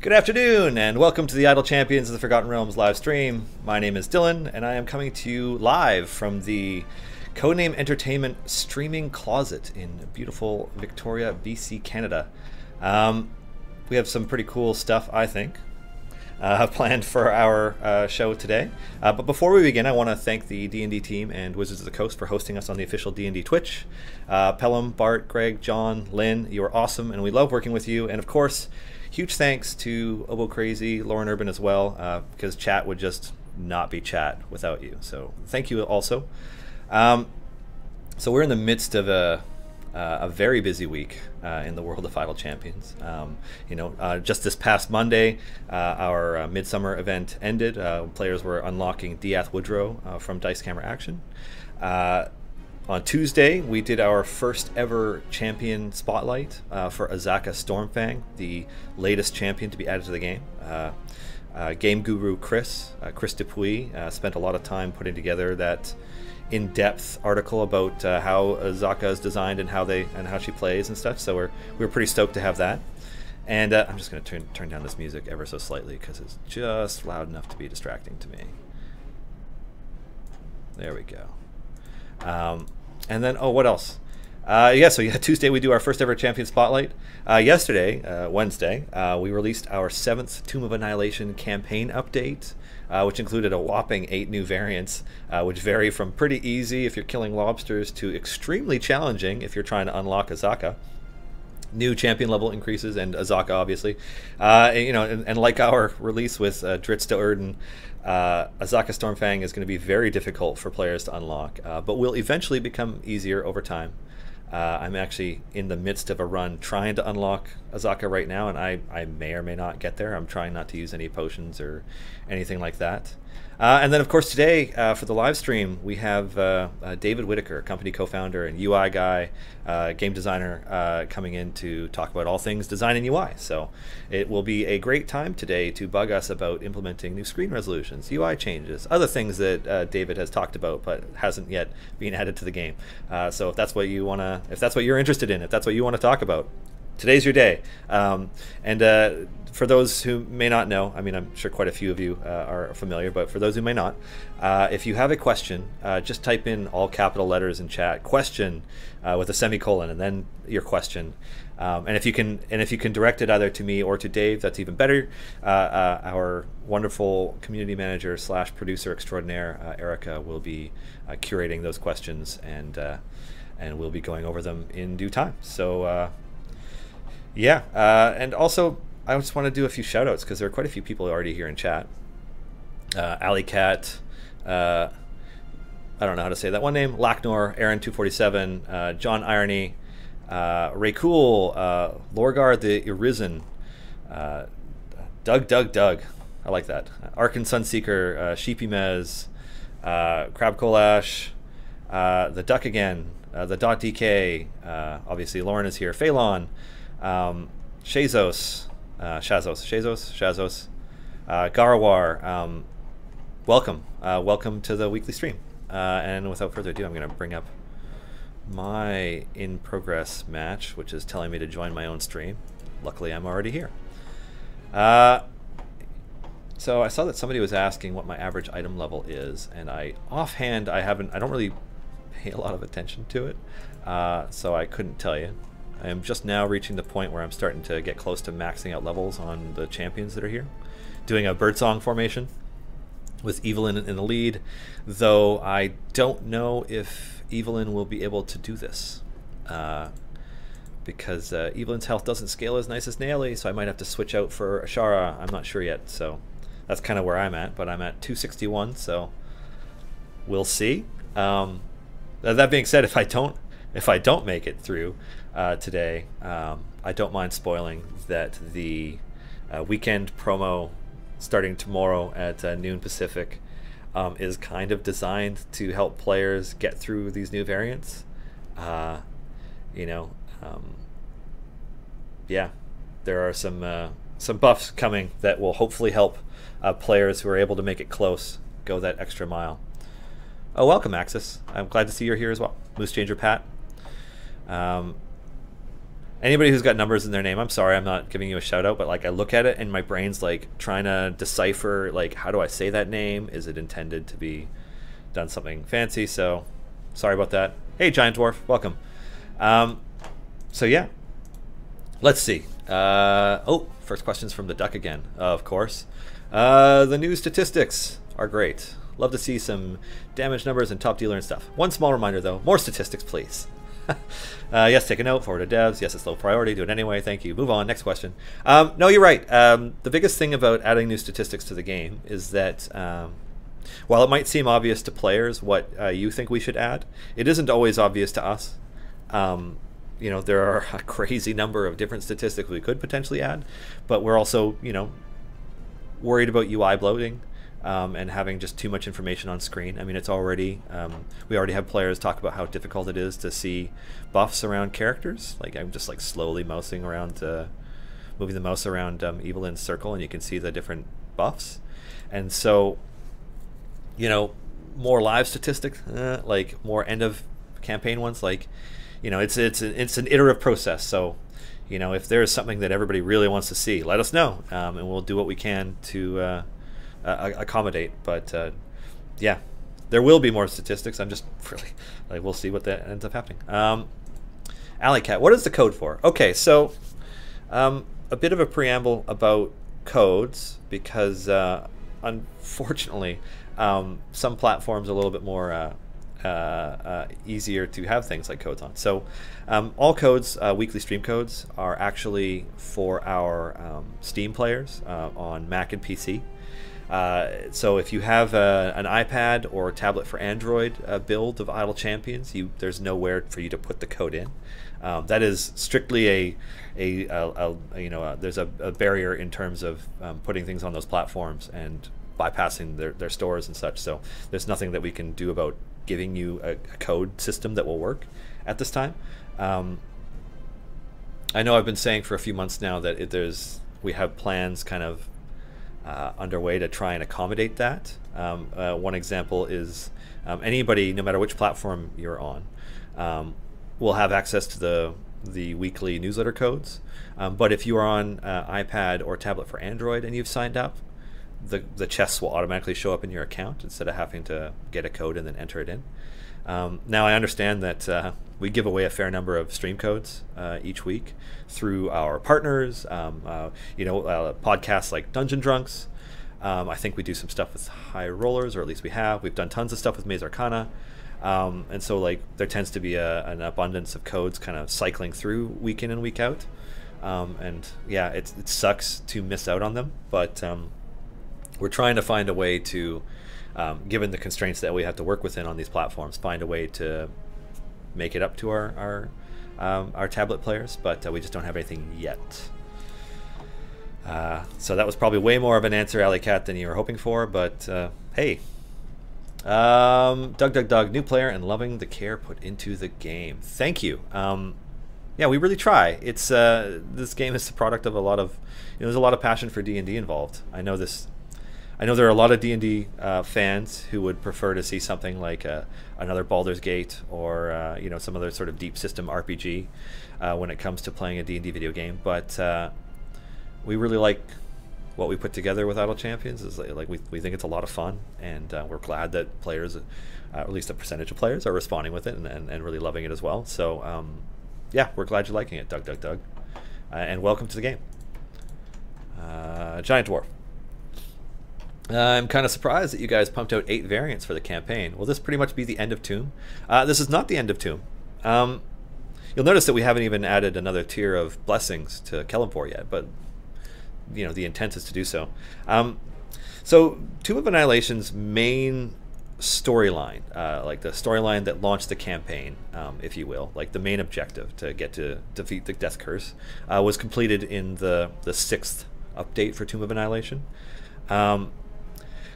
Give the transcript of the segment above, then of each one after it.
Good afternoon, and welcome to the Idle Champions of the Forgotten Realms live stream. My name is Dylan, and I am coming to you live from the Codename Entertainment streaming closet in beautiful Victoria, BC, Canada. We have some pretty cool stuff, I think, planned for our show today. But before we begin, I want to thank the D&D team and Wizards of the Coast for hosting us on the official D&D Twitch. Pelham, Bart, Greg, John, Lynn, you are awesome, and we love working with you. And of course, huge thanks to Obo Crazy, Lauren Urban as well, because chat would just not be chat without you. So thank you also. So we're in the midst of a very busy week in the world of Idle Champions. Just this past Monday, our Midsummer event ended. Players were unlocking Diath Woodrow from Dice Camera Action. On Tuesday, we did our first ever champion spotlight for Azaka Stormfang, the latest champion to be added to the game. Game guru Chris Dupuis spent a lot of time putting together that in-depth article about how Azaka is designed and how she plays and stuff. So we're pretty stoked to have that. And I'm just going to turn down this music ever so slightly because it's just loud enough to be distracting to me. There we go. And then, what else? Tuesday we do our first ever champion spotlight. Yesterday, Wednesday, we released our 7th Tomb of Annihilation campaign update, which included a whopping 8 new variants, which vary from pretty easy if you're killing lobsters to extremely challenging if you're trying to unlock Azaka. New champion level increases and Azaka, obviously. And like our release with Dritz to Erden, Azaka Stormfang is going to be very difficult for players to unlock, but will eventually become easier over time. I'm actually in the midst of a run trying to unlock Azaka right now, and I may or may not get there. I'm trying not to use any potions or anything like that. And then, of course, today for the live stream, we have David Whitaker, company co-founder and UI guy, game designer, coming in to talk about all things design and UI. So it will be a great time today to bug us about implementing new screen resolutions, UI changes, other things that David has talked about but hasn't yet been added to the game. So if that's what you wanna, if that's what you're interested in, if that's what you want to talk about, today's your day. For those who may not know, I mean, I'm sure quite a few of you are familiar, but for those who may not, if you have a question, just type in all capital letters in chat, question, with a semicolon, and then your question. And if you can direct it either to me or to Dave, that's even better. Our wonderful community manager / producer extraordinaire, Erica, will be curating those questions, and we'll be going over them in due time. So and also, I just want to do a few shout outs because there are quite a few people already here in chat. Alley Cat, I don't know how to say that one name, Lacknor, Aaron247, John Irony, Ray Cool, Lorgar the Arisen, Doug, I like that, Arkan Sunseeker, Sheepy Mez, Crab Colash, the Duck Again, the .dk, obviously Lauren is here, Phalon, Shazos, Garawar, welcome to the weekly stream. And without further ado, I'm going to bring up my in-progress match, which is telling me to join my own stream. Luckily, I'm already here. So I saw that somebody was asking what my average item level is, and offhand, I don't really pay a lot of attention to it, so I couldn't tell you. I am just now reaching the point where I'm starting to get close to maxing out levels on the champions that are here. Doing a birdsong formation with Evelyn in the lead, though I don't know if Evelyn will be able to do this. Because Evelyn's health doesn't scale as nice as Naily, so I might have to switch out for Ashara. I'm not sure yet, so that's kind of where I'm at, but I'm at 261, so we'll see. That being said, if I don't make it through today, I don't mind spoiling that the weekend promo starting tomorrow at noon Pacific is kind of designed to help players get through these new variants. There are some buffs coming that will hopefully help players who are able to make it close go that extra mile. Oh, welcome, Axis. I'm glad to see you're here as well. Moose Changer Pat. Anybody who's got numbers in their name, I'm sorry, I'm not giving you a shout out, but like I look at it and my brain's like trying to decipher like how do I say that name? Is it intended to be done something fancy? So sorry about that. Hey, Giant Dwarf, welcome. So yeah, let's see. Oh, first question's from the Duck again, of course. The new statistics are great. Love to see some damage numbers and top dealer and stuff. One small reminder though, more statistics please. Yes, take a note, forward to devs. Yes, it's low priority, do it anyway, thank you. Move on, next question. No, you're right. The biggest thing about adding new statistics to the game is that while it might seem obvious to players what you think we should add, it isn't always obvious to us. You know, there are a crazy number of different statistics we could potentially add, but we're also, you know, worried about UI bloating. And having just too much information on screen. I mean, it's already, we already have players talk about how difficult it is to see buffs around characters. Like I'm just like slowly mousing around, moving the mouse around Evelyn's circle, and you can see the different buffs. And so, you know, more live statistics, like more end of campaign ones, like, you know, it's an iterative process. So, you know, if there's something that everybody really wants to see, let us know, and we'll do what we can to accommodate. But yeah, there will be more statistics. I'm just really like, we'll see what that ends up happening. Alley Cat, what is the code for? Okay, so a bit of a preamble about codes, because unfortunately some platforms are a little bit more easier to have things like codes on. So all codes, weekly stream codes, are actually for our Steam players on Mac and PC. So if you have an iPad or a tablet for Android build of Idle Champions, there's nowhere for you to put the code in. That is strictly there's a barrier in terms of putting things on those platforms and bypassing their stores and such. So there's nothing that we can do about giving you a code system that will work at this time. I know I've been saying for a few months now that we have plans kind of underway to try and accommodate that. One example is anybody, no matter which platform you're on, will have access to the weekly newsletter codes. But if you are on iPad or tablet for Android and you've signed up, the chests will automatically show up in your account instead of having to get a code and then enter it in. Now I understand that we give away a fair number of stream codes each week through our partners, podcasts like Dungeon Drunks. I think we do some stuff with High Rollers, or at least we have. We've done tons of stuff with Maze Arcana. And so like there tends to be an abundance of codes kind of cycling through week in and week out. And yeah, it sucks to miss out on them, but we're trying to find a way to, given the constraints that we have to work within on these platforms, find a way to make it up to our tablet players, but we just don't have anything yet. So that was probably way more of an answer, Alley Cat, than you were hoping for, but hey. Doug, new player and loving the care put into the game. Thank you. Yeah, we really try. It's this game is the product of a lot of, there's a lot of passion for D&D involved. I know there are a lot of D&D fans who would prefer to see something like another Baldur's Gate or some other sort of deep system RPG when it comes to playing a D&D video game. But we really like what we put together with Idle Champions. Is like we think it's a lot of fun, and we're glad that players, at least a percentage of players, are responding with it and really loving it as well. So yeah, we're glad you're liking it, Doug. And welcome to the game. Giant Dwarf. I'm kind of surprised that you guys pumped out 8 variants for the campaign. Will this pretty much be the end of Tomb? This is not the end of Tomb. You'll notice that we haven't even added another tier of blessings to Kellimpor yet, but the intent is to do so. So Tomb of Annihilation's main storyline, like the storyline that launched the campaign, if you will, like the main objective to get to defeat the Death Curse, was completed in the 6th update for Tomb of Annihilation.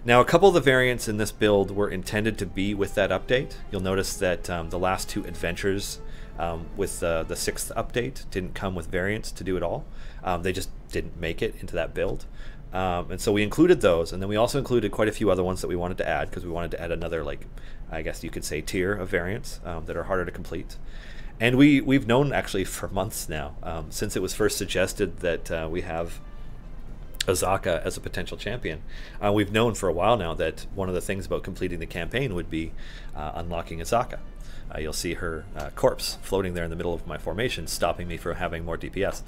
Now, a couple of the variants in this build were intended to be with that update. You'll notice that the last 2 adventures with the 6th update didn't come with variants to do it all. They just didn't make it into that build. And so we included those, and then we also included quite a few other ones that we wanted to add, because we wanted to add another, like, I guess you could say, tier of variants that are harder to complete. And we've known actually for months now, since it was first suggested that we have Azaka as a potential champion. We've known for a while now that one of the things about completing the campaign would be unlocking Azaka. You'll see her corpse floating there in the middle of my formation, stopping me from having more DPS.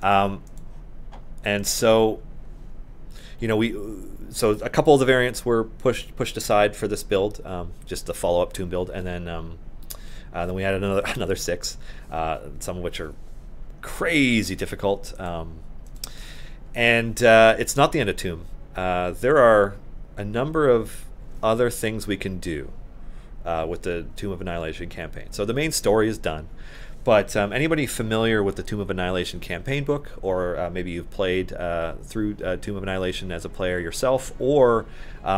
And so, you know, so a couple of the variants were pushed aside for this build, just the follow-up Tomb build, and then we had another 6, some of which are crazy difficult. And it's not the end of Tomb. There are a number of other things we can do with the Tomb of Annihilation campaign. So the main story is done, but anybody familiar with the Tomb of Annihilation campaign book, or maybe you've played through Tomb of Annihilation as a player yourself, or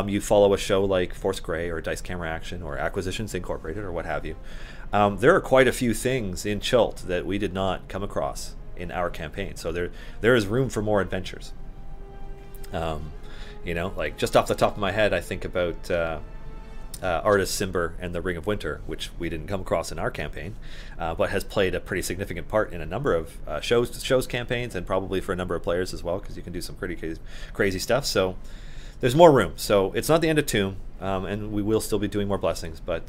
you follow a show like Force Grey or Dice Camera Action or Acquisitions Incorporated or what have you, there are quite a few things in Chult that we did not come across in our campaign. So there is room for more adventures. You know, like just off the top of my head, I think about Artus Cimber and the Ring of Winter, which we didn't come across in our campaign, but has played a pretty significant part in a number of shows campaigns, and probably for a number of players as well, because you can do some pretty crazy stuff. So there's more room. So it's not the end of Tomb, and we will still be doing more blessings, but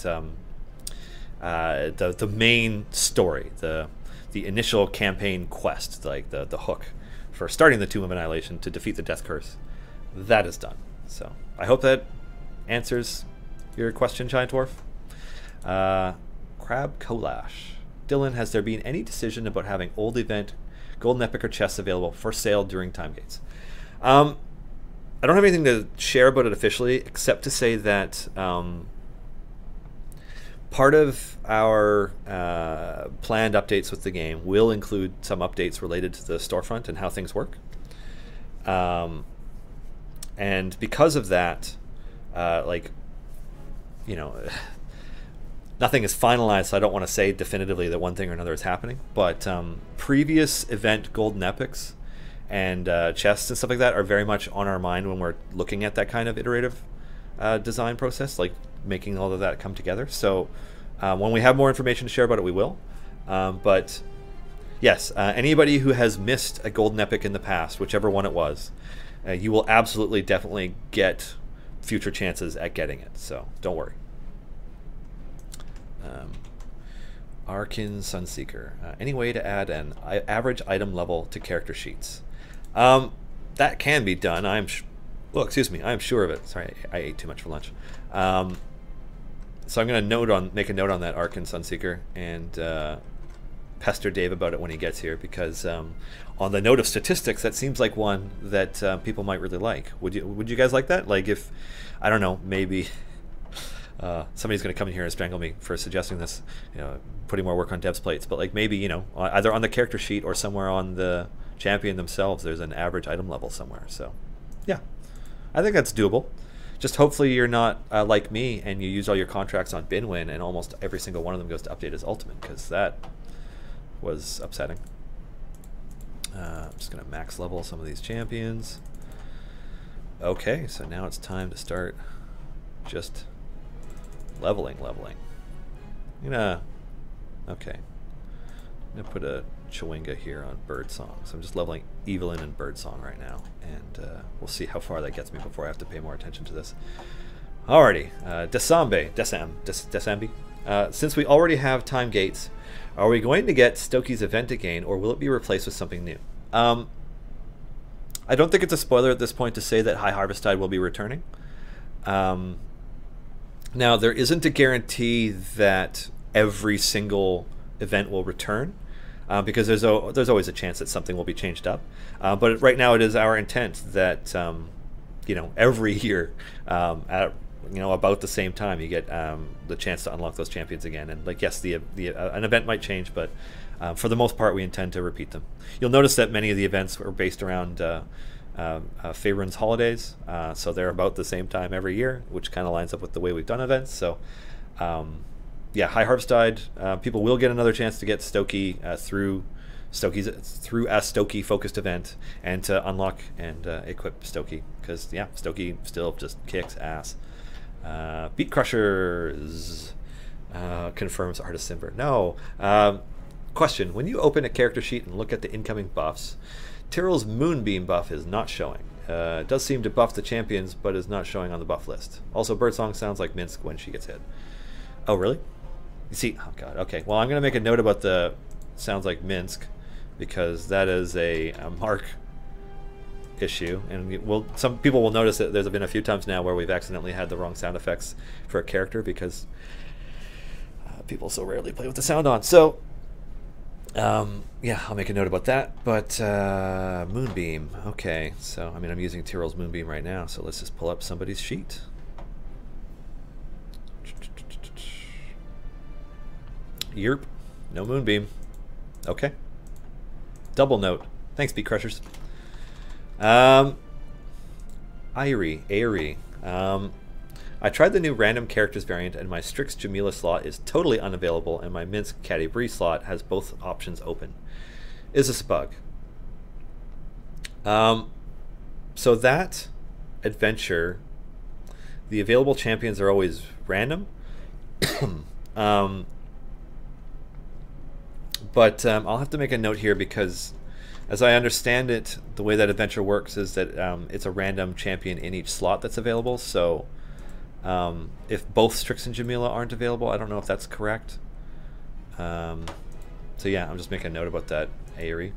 the main story, the initial campaign quest, like the hook for starting the Tomb of Annihilation to defeat the Death Curse, that is done. So I hope that answers your question, Giant Dwarf. Crab Kolash. Dylan, has there been any decision about having old event, Golden Epic, or chests available for sale during time gates? I don't have anything to share about it officially, except to say that part of our planned updates with the game will include some updates related to the storefront and how things work. And because of that, like, you know, nothing is finalized, so I don't want to say definitively that one thing or another is happening. But previous event Golden Epics and chests and stuff like that are very much on our mind when we're looking at that kind of iterative design process, like making all of that come together. So when we have more information to share about it, we will. But yes, anybody who has missed a Golden Epic in the past, whichever one it was, you will absolutely, definitely get future chances at getting it. So don't worry. Arkin Sunseeker. Any way to add an average item level to character sheets? That can be done. Well, excuse me. I am sure of it. Sorry, I ate too much for lunch. So I'm going to make a note on that, Arkin Sunseeker, and pester Dave about it when he gets here, because on the note of statistics, that seems like one that people might really like. Would you guys like that? Like, if, I don't know, maybe somebody's going to come in here and strangle me for suggesting this, you know, putting more work on devs plates, but like maybe, you know, either on the character sheet or somewhere on the champion themselves, there's an average item level somewhere. So yeah, I think that's doable. Just hopefully you're not like me and you use all your contracts on Binwin and almost every single one of them goes to update as ultimate, because that was upsetting. I'm just going to max level some of these champions. Okay, so now it's time to start just leveling. Okay. I'm going to put a Chwinga here on Birdsong. So I'm just leveling Evelyn and Birdsong right now, and we'll see how far that gets me before I have to pay more attention to this. Alrighty, Desambi. Since we already have time gates, are we going to get Stokey's event again, or will it be replaced with something new? I don't think it's a spoiler at this point to say that High Harvesttide will be returning. Now, there isn't a guarantee that every single event will return, because there's always a chance that something will be changed up. But right now, it is our intent that you know, every year at, you know, about the same time, you get the chance to unlock those champions again. And like, yes, an event might change, but for the most part, we intend to repeat them. You'll notice that many of the events are based around Faerun's holidays, so they're about the same time every year, which kind of lines up with the way we've done events. So yeah, High Harvesttide, people will get another chance to get Stokey through a Stokey focused event, and to unlock and equip Stokey, because yeah, Stokey still just kicks ass. Beat Crushers. Confirms Artist Simber. No. Question. When you open a character sheet and look at the incoming buffs, Tyrell's Moonbeam buff is not showing. It does seem to buff the champions, but is not showing on the buff list. Also, Birdsong sounds like Minsc when she gets hit. Oh, really? You see, oh god, okay. Well, I'm going to make a note about the sounds like Minsc, because that is a mark issue, and some people will notice that there's been a few times now where we've accidentally had the wrong sound effects for a character because people so rarely play with the sound on. So, yeah, I'll make a note about that. But Moonbeam, okay. So, I mean, I'm using Tyrell's Moonbeam right now, so let's just pull up somebody's sheet. Yerp, no Moonbeam. Okay. Double note. Thanks, Beat Crushers. Airy. I tried the new random characters variant, and my Strix Jamila slot is totally unavailable, and my Minsc Caddy Bree slot has both options open. Is this a bug? So that adventure, the available champions are always random. But I'll have to make a note here because, as I understand it, the way that adventure works is that it's a random champion in each slot that's available. So if both Strix and Jamila aren't available, I don't know if that's correct. So yeah, I'm just making a note about that, Airy.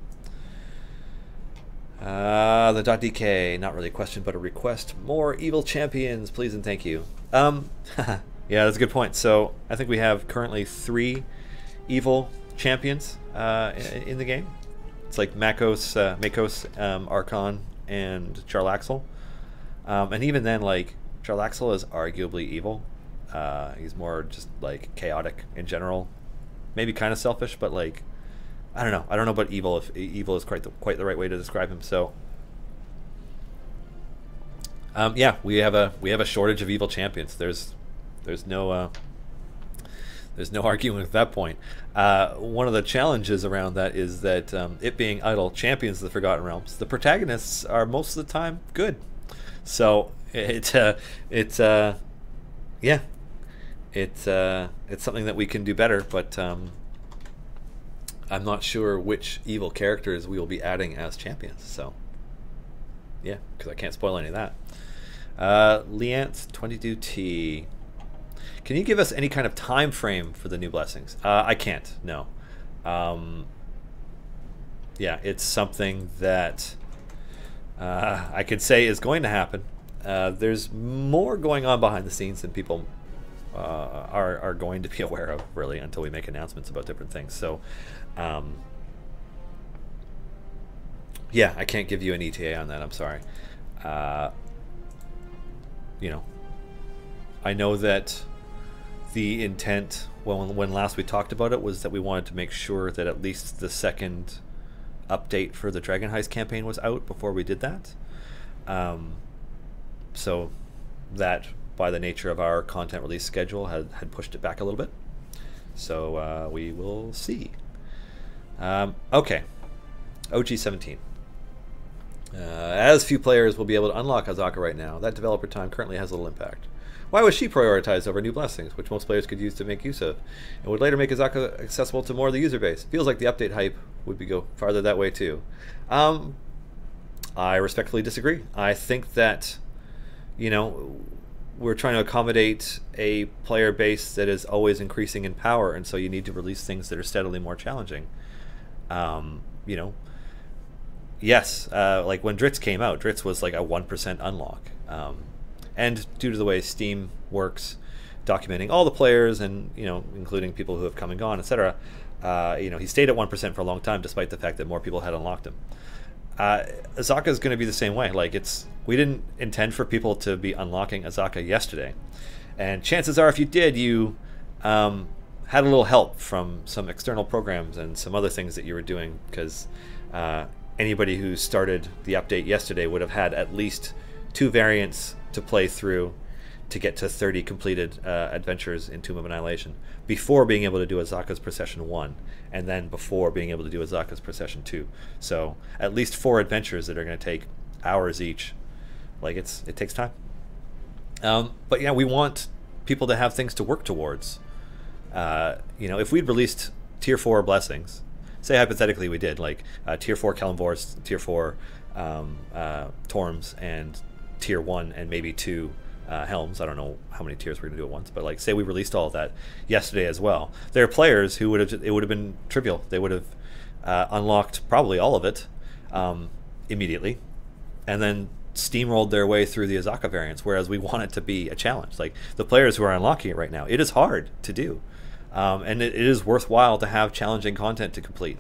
The .dk, not really a question, but a request. More evil champions, please and thank you. Yeah, that's a good point. So I think we have currently 3 evil champions in the game. It's like Makos, Archon, and Jarlaxle. And even then, like, Jarlaxle is arguably evil. He's more just, like, chaotic in general. Maybe kind of selfish, but, like, I don't know. I don't know about evil, if evil is quite the right way to describe him. So, yeah, we have a shortage of evil champions. There's no arguing at that point. One of the challenges around that is that it being idle champions of the Forgotten Realms, the protagonists are most of the time good. So it's something that we can do better, but I'm not sure which evil characters we will be adding as champions. So yeah, because I can't spoil any of that. Leance22T. Can you give us any kind of time frame for the new blessings? I can't, no. Yeah, it's something that I could say is going to happen. There's more going on behind the scenes than people are going to be aware of, really, until we make announcements about different things. So, yeah, I can't give you an ETA on that, I'm sorry. You know, I know that the intent when last we talked about it was that we wanted to make sure that at least the second update for the Dragon Heist campaign was out before we did that. So that, by the nature of our content release schedule, had pushed it back a little bit. So we will see. Okay, OG17. As few players will be able to unlock Azaka right now, that developer time currently has little impact. Why was she prioritized over new blessings, which most players could use to make use of, and would later make Azaka accessible to more of the user base? Feels like the update hype would go farther that way too. I respectfully disagree. I think that, you know, we're trying to accommodate a player base that is always increasing in power, and so you need to release things that are steadily more challenging. You know, yes, like when Dritz came out, Dritz was like a 1% unlock. And due to the way Steam works, documenting all the players and, you know, including people who have come and gone, etc., you know, he stayed at 1% for a long time, despite the fact that more people had unlocked him. Azaka is going to be the same way. Like, we didn't intend for people to be unlocking Azaka yesterday, and chances are, if you did, you had a little help from some external programs and some other things that you were doing, because anybody who started the update yesterday would have had at least 2 variants to play through to get to 30 completed adventures in Tomb of Annihilation before being able to do Azaka's Procession 1, and then before being able to do Azaka's Procession 2. So at least 4 adventures that are going to take hours each. Like, it takes time. But yeah, we want people to have things to work towards. You know, if we'd released tier 4 blessings, say hypothetically we did, like tier 4 Kalimvors, tier 4 Torms, and tier 1 and maybe 2 Helms. I don't know how many tiers we're going to do at once, but like say we released all of that yesterday as well. There are players who it would have been trivial. They would have unlocked probably all of it immediately, and then steamrolled their way through the Azaka variants, whereas we want it to be a challenge. Like the players who are unlocking it right now, it is hard to do, and it is worthwhile to have challenging content to complete.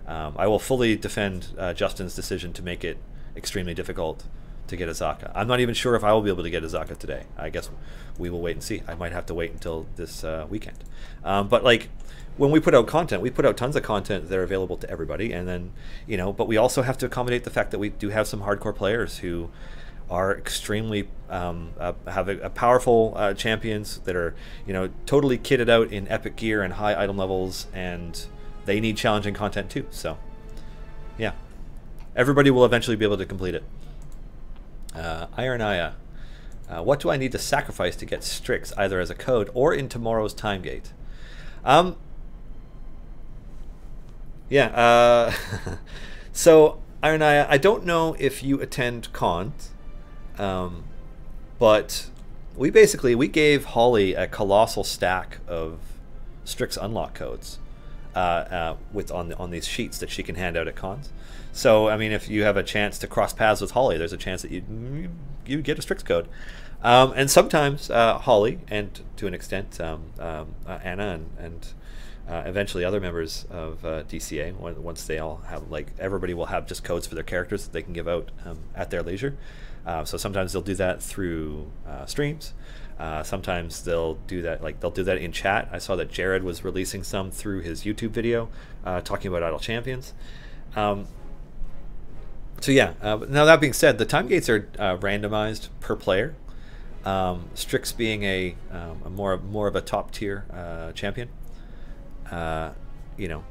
I will fully defend Justin's decision to make it extremely difficult to get Azaka. I'm not even sure if I will be able to get Azaka today. I guess we will wait and see. I might have to wait until this weekend. But like when we put out content, we put out tons of content that are available to everybody, and then, you know, but we also have to accommodate the fact that we do have some hardcore players who are extremely have a powerful champions that are, you know, totally kitted out in epic gear and high item levels, and they need challenging content too. So yeah, everybody will eventually be able to complete it. Ironaya, what do I need to sacrifice to get Strix, either as a code or in tomorrow's time gate? Yeah, so Ironaya, I don't know if you attend cons, but we gave Holly a colossal stack of Strix unlock codes on these sheets that she can hand out at cons. So, I mean, if you have a chance to cross paths with Holly, there's a chance that you get a Strix code. And sometimes Holly, and to an extent Anna and eventually other members of DCA, once they all have, like, everybody will have just codes for their characters that they can give out at their leisure. So sometimes they'll do that through streams. Sometimes they'll do that in chat. I saw that Jared was releasing some through his YouTube video talking about Idle Champions. So yeah, now that being said, the time gates are randomized per player. Strix being a more of a top tier champion, you know,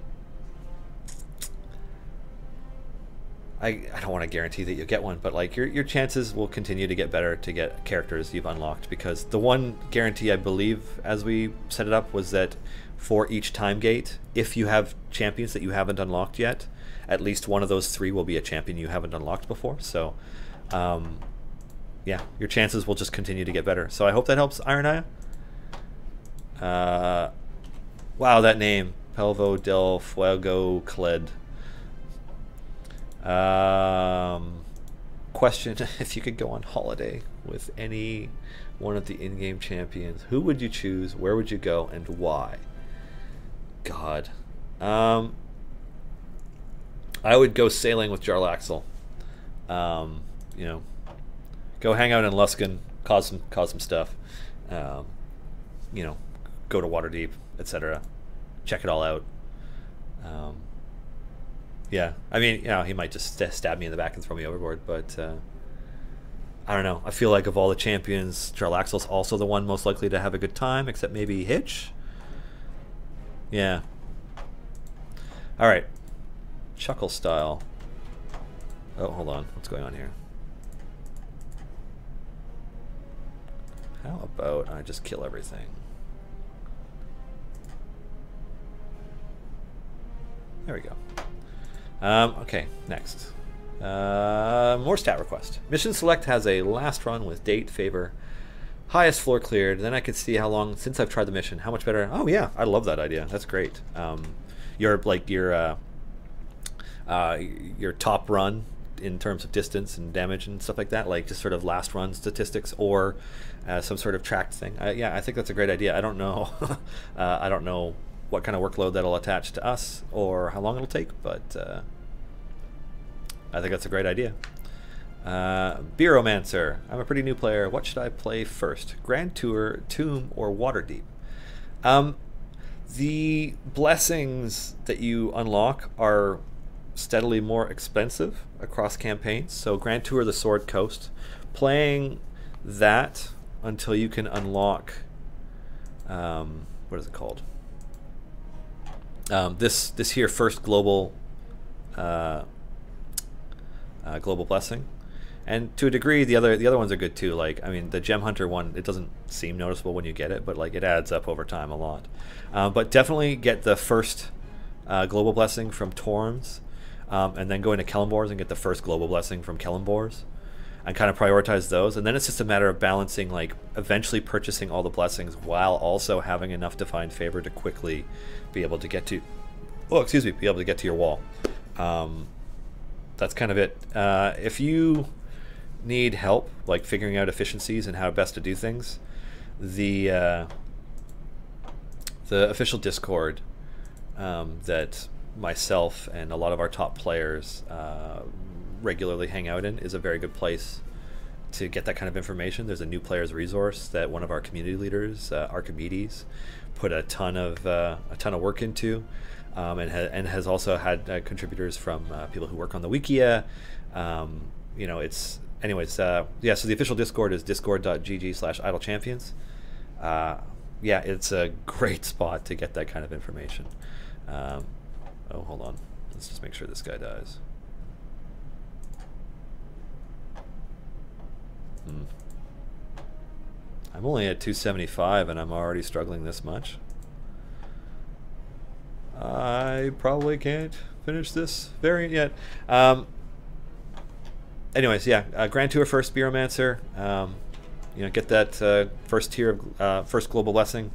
I don't want to guarantee that you'll get one, but like your chances will continue to get better to get characters you've unlocked, because the one guarantee, I believe, as we set it up, was that for each time gate, if you have champions that you haven't unlocked yet, at least one of those 3 will be a champion you haven't unlocked before. So yeah, your chances will just continue to get better. So I hope that helps, Ironaya. Wow, that name, Pelvo del Fuego Kled. Question: if you could go on holiday with any one of the in-game champions, who would you choose, where would you go, and why? God. I would go sailing with Jarlaxle. You know, go hang out in Luskan, cause some stuff. You know, go to Waterdeep, etc. Check it all out. Yeah, I mean, you know, he might just stab me in the back and throw me overboard, but I don't know. I feel like of all the champions, Jarlaxle's also the one most likely to have a good time, except maybe Hitch. Yeah. All right. Chuckle style. Oh, hold on. What's going on here? How about I just kill everything? There we go. Okay, next. More stat request. Mission select has a last run with date, favor, highest floor cleared. Then I could see how long since I've tried the mission. How much better? Oh yeah, I love that idea. That's great. Your top run in terms of distance and damage and stuff like that, like just sort of last run statistics, or some sort of tracked thing. Yeah, I think that's a great idea. I don't know. I don't know what kind of workload that'll attach to us or how long it'll take, but I think that's a great idea. Beeromancer, I'm a pretty new player. What should I play first? Grand Tour, Tomb, or Waterdeep? The blessings that you unlock are steadily more expensive across campaigns. So Grand Tour, the Sword Coast, playing that until you can unlock what is it called? This here first global global blessing, And to a degree, the other ones are good too. Like, I mean, the Gem Hunter one, it doesn't seem noticeable when you get it, but like it adds up over time a lot. But definitely get the first global blessing from Torms, and then go into Kellenbor's and get the first global blessing from Kellenbor's, and kind of prioritize those. And then it's just a matter of balancing, like eventually purchasing all the blessings while also having enough divine favor to quickly be able to get to, be able to get to your wall. That's kind of it. If you need help, like figuring out efficiencies and how best to do things, the official Discord that myself and a lot of our top players regularly hang out in is a very good place to get that kind of information. There's a new players resource that one of our community leaders, Archimedes, put a ton of work into, and has also had contributors from people who work on the Wikia. You know, it's anyways. Yeah, so the official Discord is discord.gg/idlechampions. Yeah, it's a great spot to get that kind of information. Oh, hold on. Let's just make sure this guy dies. I'm only at 275 and I'm already struggling this much. I probably can't finish this variant yet. Anyways, yeah, Grand Tour first Spearomancer. You know, get that first tier of first global blessing,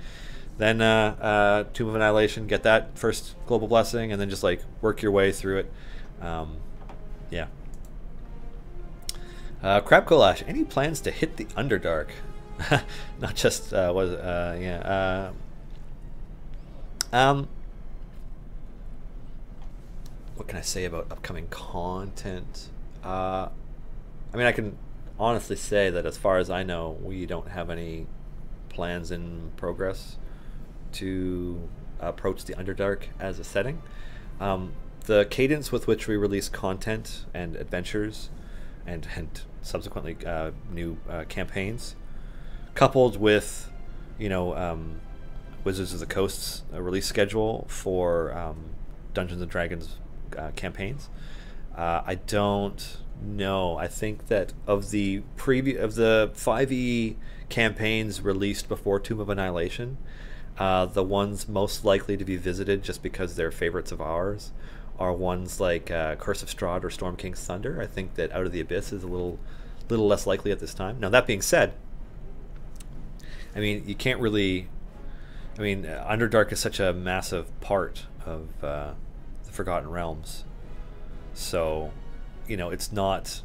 then Tomb of Annihilation, get that first global blessing, and then just like work your way through it. Yeah. Crab Collage, any plans to hit the Underdark? Not just yeah. What can I say about upcoming content? I mean, I can honestly say that as far as I know, we don't have any plans in progress to approach the Underdark as a setting. The cadence with which we release content and adventures and subsequently new campaigns, coupled with, you know, Wizards of the Coast's release schedule for Dungeons and Dragons campaigns, I don't know. I think that of the 5e campaigns released before Tomb of Annihilation, the ones most likely to be visited just because they're favorites of ours are ones like Curse of Strahd or Storm King's Thunder. I think that Out of the Abyss is a little less likely at this time. Now, that being said, I mean, you can't really... I mean, Underdark is such a massive part of the Forgotten Realms. So, you know, it's not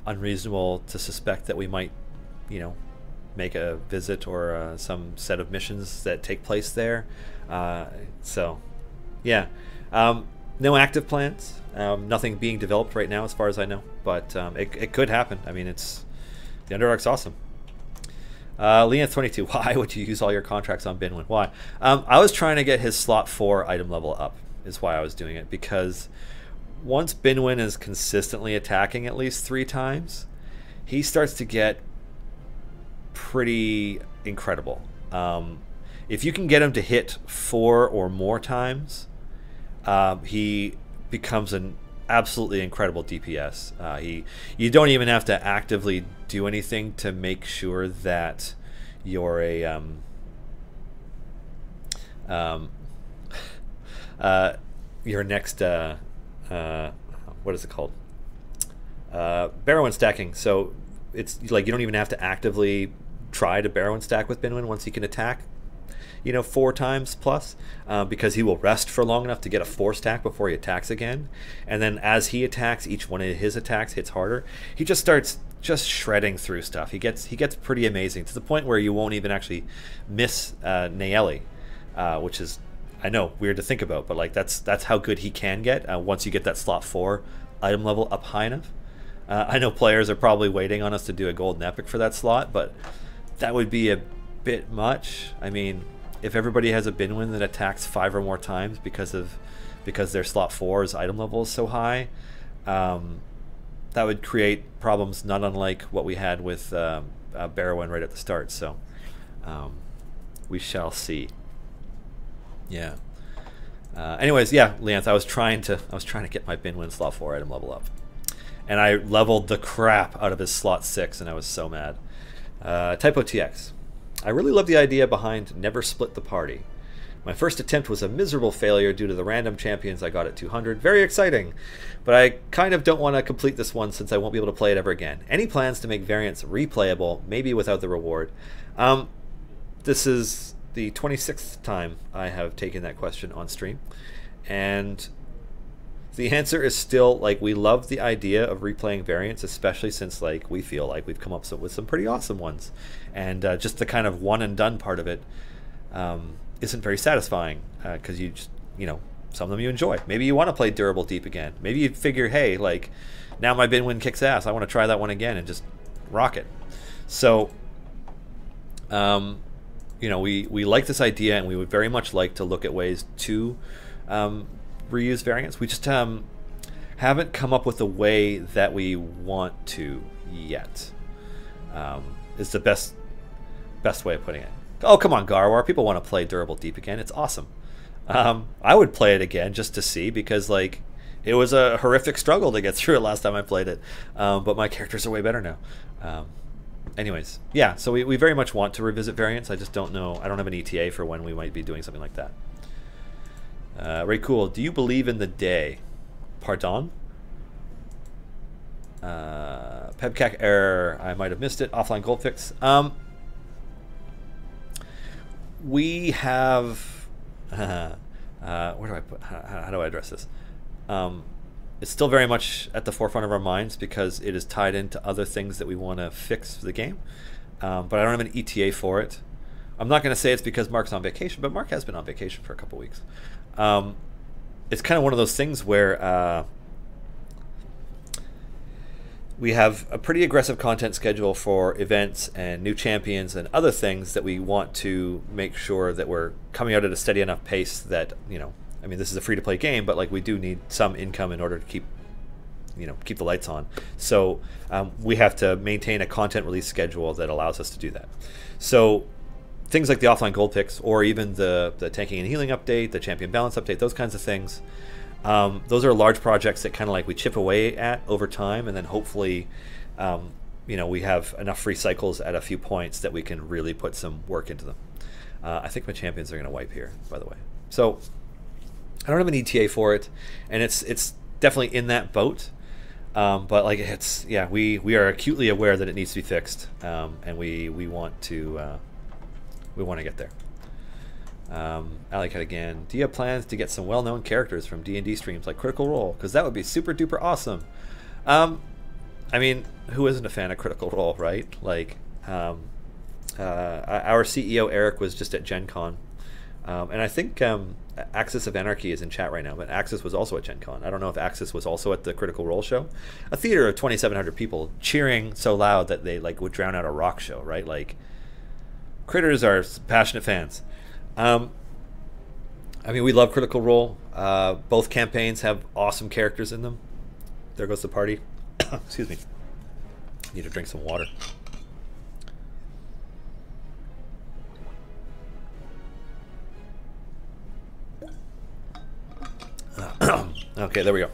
unreasonable to suspect that we might, you know, make a visit or some set of missions that take place there. So, yeah. No active plans. Nothing being developed right now as far as I know. But it could happen. I mean, the Underdark's awesome. Leanth22, why would you use all your contracts on Binwin? Why? I was trying to get his slot 4 item level up, is why I was doing it. Because once Binwin is consistently attacking at least 3 times, he starts to get pretty incredible. If you can get him to hit 4 or more times, he becomes an absolutely incredible DPS. You don't even have to actively do anything to make sure that you're a your next what is it called? Barrow stacking. So it's like you don't even have to actively try to Barrow stack with Binwin once he can attack, you know, 4 times plus, because he will rest for long enough to get a 4 stack before he attacks again. And then as he attacks, each one of his attacks hits harder. He just starts shredding through stuff. He gets pretty amazing, to the point where you won't even actually miss Nayeli, which is, I know, weird to think about, but like that's how good he can get once you get that slot 4 item level up high enough. I know players are probably waiting on us to do a golden epic for that slot, but that would be a bit much. I mean, if everybody has a Binwin that attacks 5 or more times because their slot 4's item level is so high, that would create problems not unlike what we had with Barrowin right at the start. So we shall see. Yeah. Anyways, yeah, Leanth, I was trying to get my Binwin slot 4 item level up. and I leveled the crap out of his slot 6, and I was so mad. Typo TX. I really love the idea behind never split the party. My first attempt was a miserable failure due to the random champions I got at 200. Very exciting, but I kind of don't want to complete this one since I won't be able to play it ever again. Any plans to make variants replayable, maybe without the reward? This is the 26th time I have taken that question on stream, and the answer is still, like, we love the idea of replaying variants, especially since, like, we feel like we've come up with some pretty awesome ones, and just the kind of one and done part of it isn't very satisfying, because you just, you know, some of them you enjoy. Maybe you want to play Durable Deep again. Maybe you figure, hey, like, now my bin win kicks ass, I want to try that one again and just rock it. So you know, we like this idea, and we would very much like to look at ways to reuse variants. We just haven't come up with a way that we want to yet. Is the best way of putting it. Oh, come on, Garwar. People want to play Durable Deep again. It's awesome. I would play it again just to see, because, like, it was a horrific struggle to get through it last time I played it. But my characters are way better now. Anyways, yeah, so we very much want to revisit variants. I just don't know. I don't have an ETA for when we might be doing something like that. Ray Cool, do you believe in the day? Pardon? Pebcac error. I might have missed it. Offline gold fix. We have where do I put, how do I address this? It's still very much at the forefront of our minds because it is tied into other things that we want to fix for the game, but I don't have an ETA for it. I'm not going to say it's because Mark's on vacation, but Mark has been on vacation for a couple weeks. It's kind of one of those things where we have a pretty aggressive content schedule for events and new champions and other things that we want to make sure that we're coming out at a steady enough pace that, you know, I mean, this is a free-to-play game, but, like, we do need some income in order to keep, you know, keep the lights on. So we have to maintain a content release schedule that allows us to do that. So things like the offline gold picks, or even the tanking and healing update, the champion balance update, those kinds of things, those are large projects that kind of, like, we chip away at over time, and then hopefully, you know, we have enough free cycles at a few points that we can really put some work into them. I think my champions are going to wipe here, by the way. So I don't have an ETA for it, and it's definitely in that boat. But, like, it's, yeah, we are acutely aware that it needs to be fixed, and we want to get there. Alley Cut again. Do you have plans to get some well-known characters from D&D streams like Critical Role? Because that would be super duper awesome. I mean, who isn't a fan of Critical Role, right? Like, our CEO Eric was just at Gen Con, and I think Axis of Anarchy is in chat right now, but Axis was also at Gen Con. I don't know if Axis was also at the Critical Role show. A theater of 2,700 people cheering so loud that they, like, would drown out a rock show, right? Like, critters are passionate fans. I mean, we love Critical Role. Both campaigns have awesome characters in them. There goes the party. Excuse me. Need to drink some water. Okay, there we go.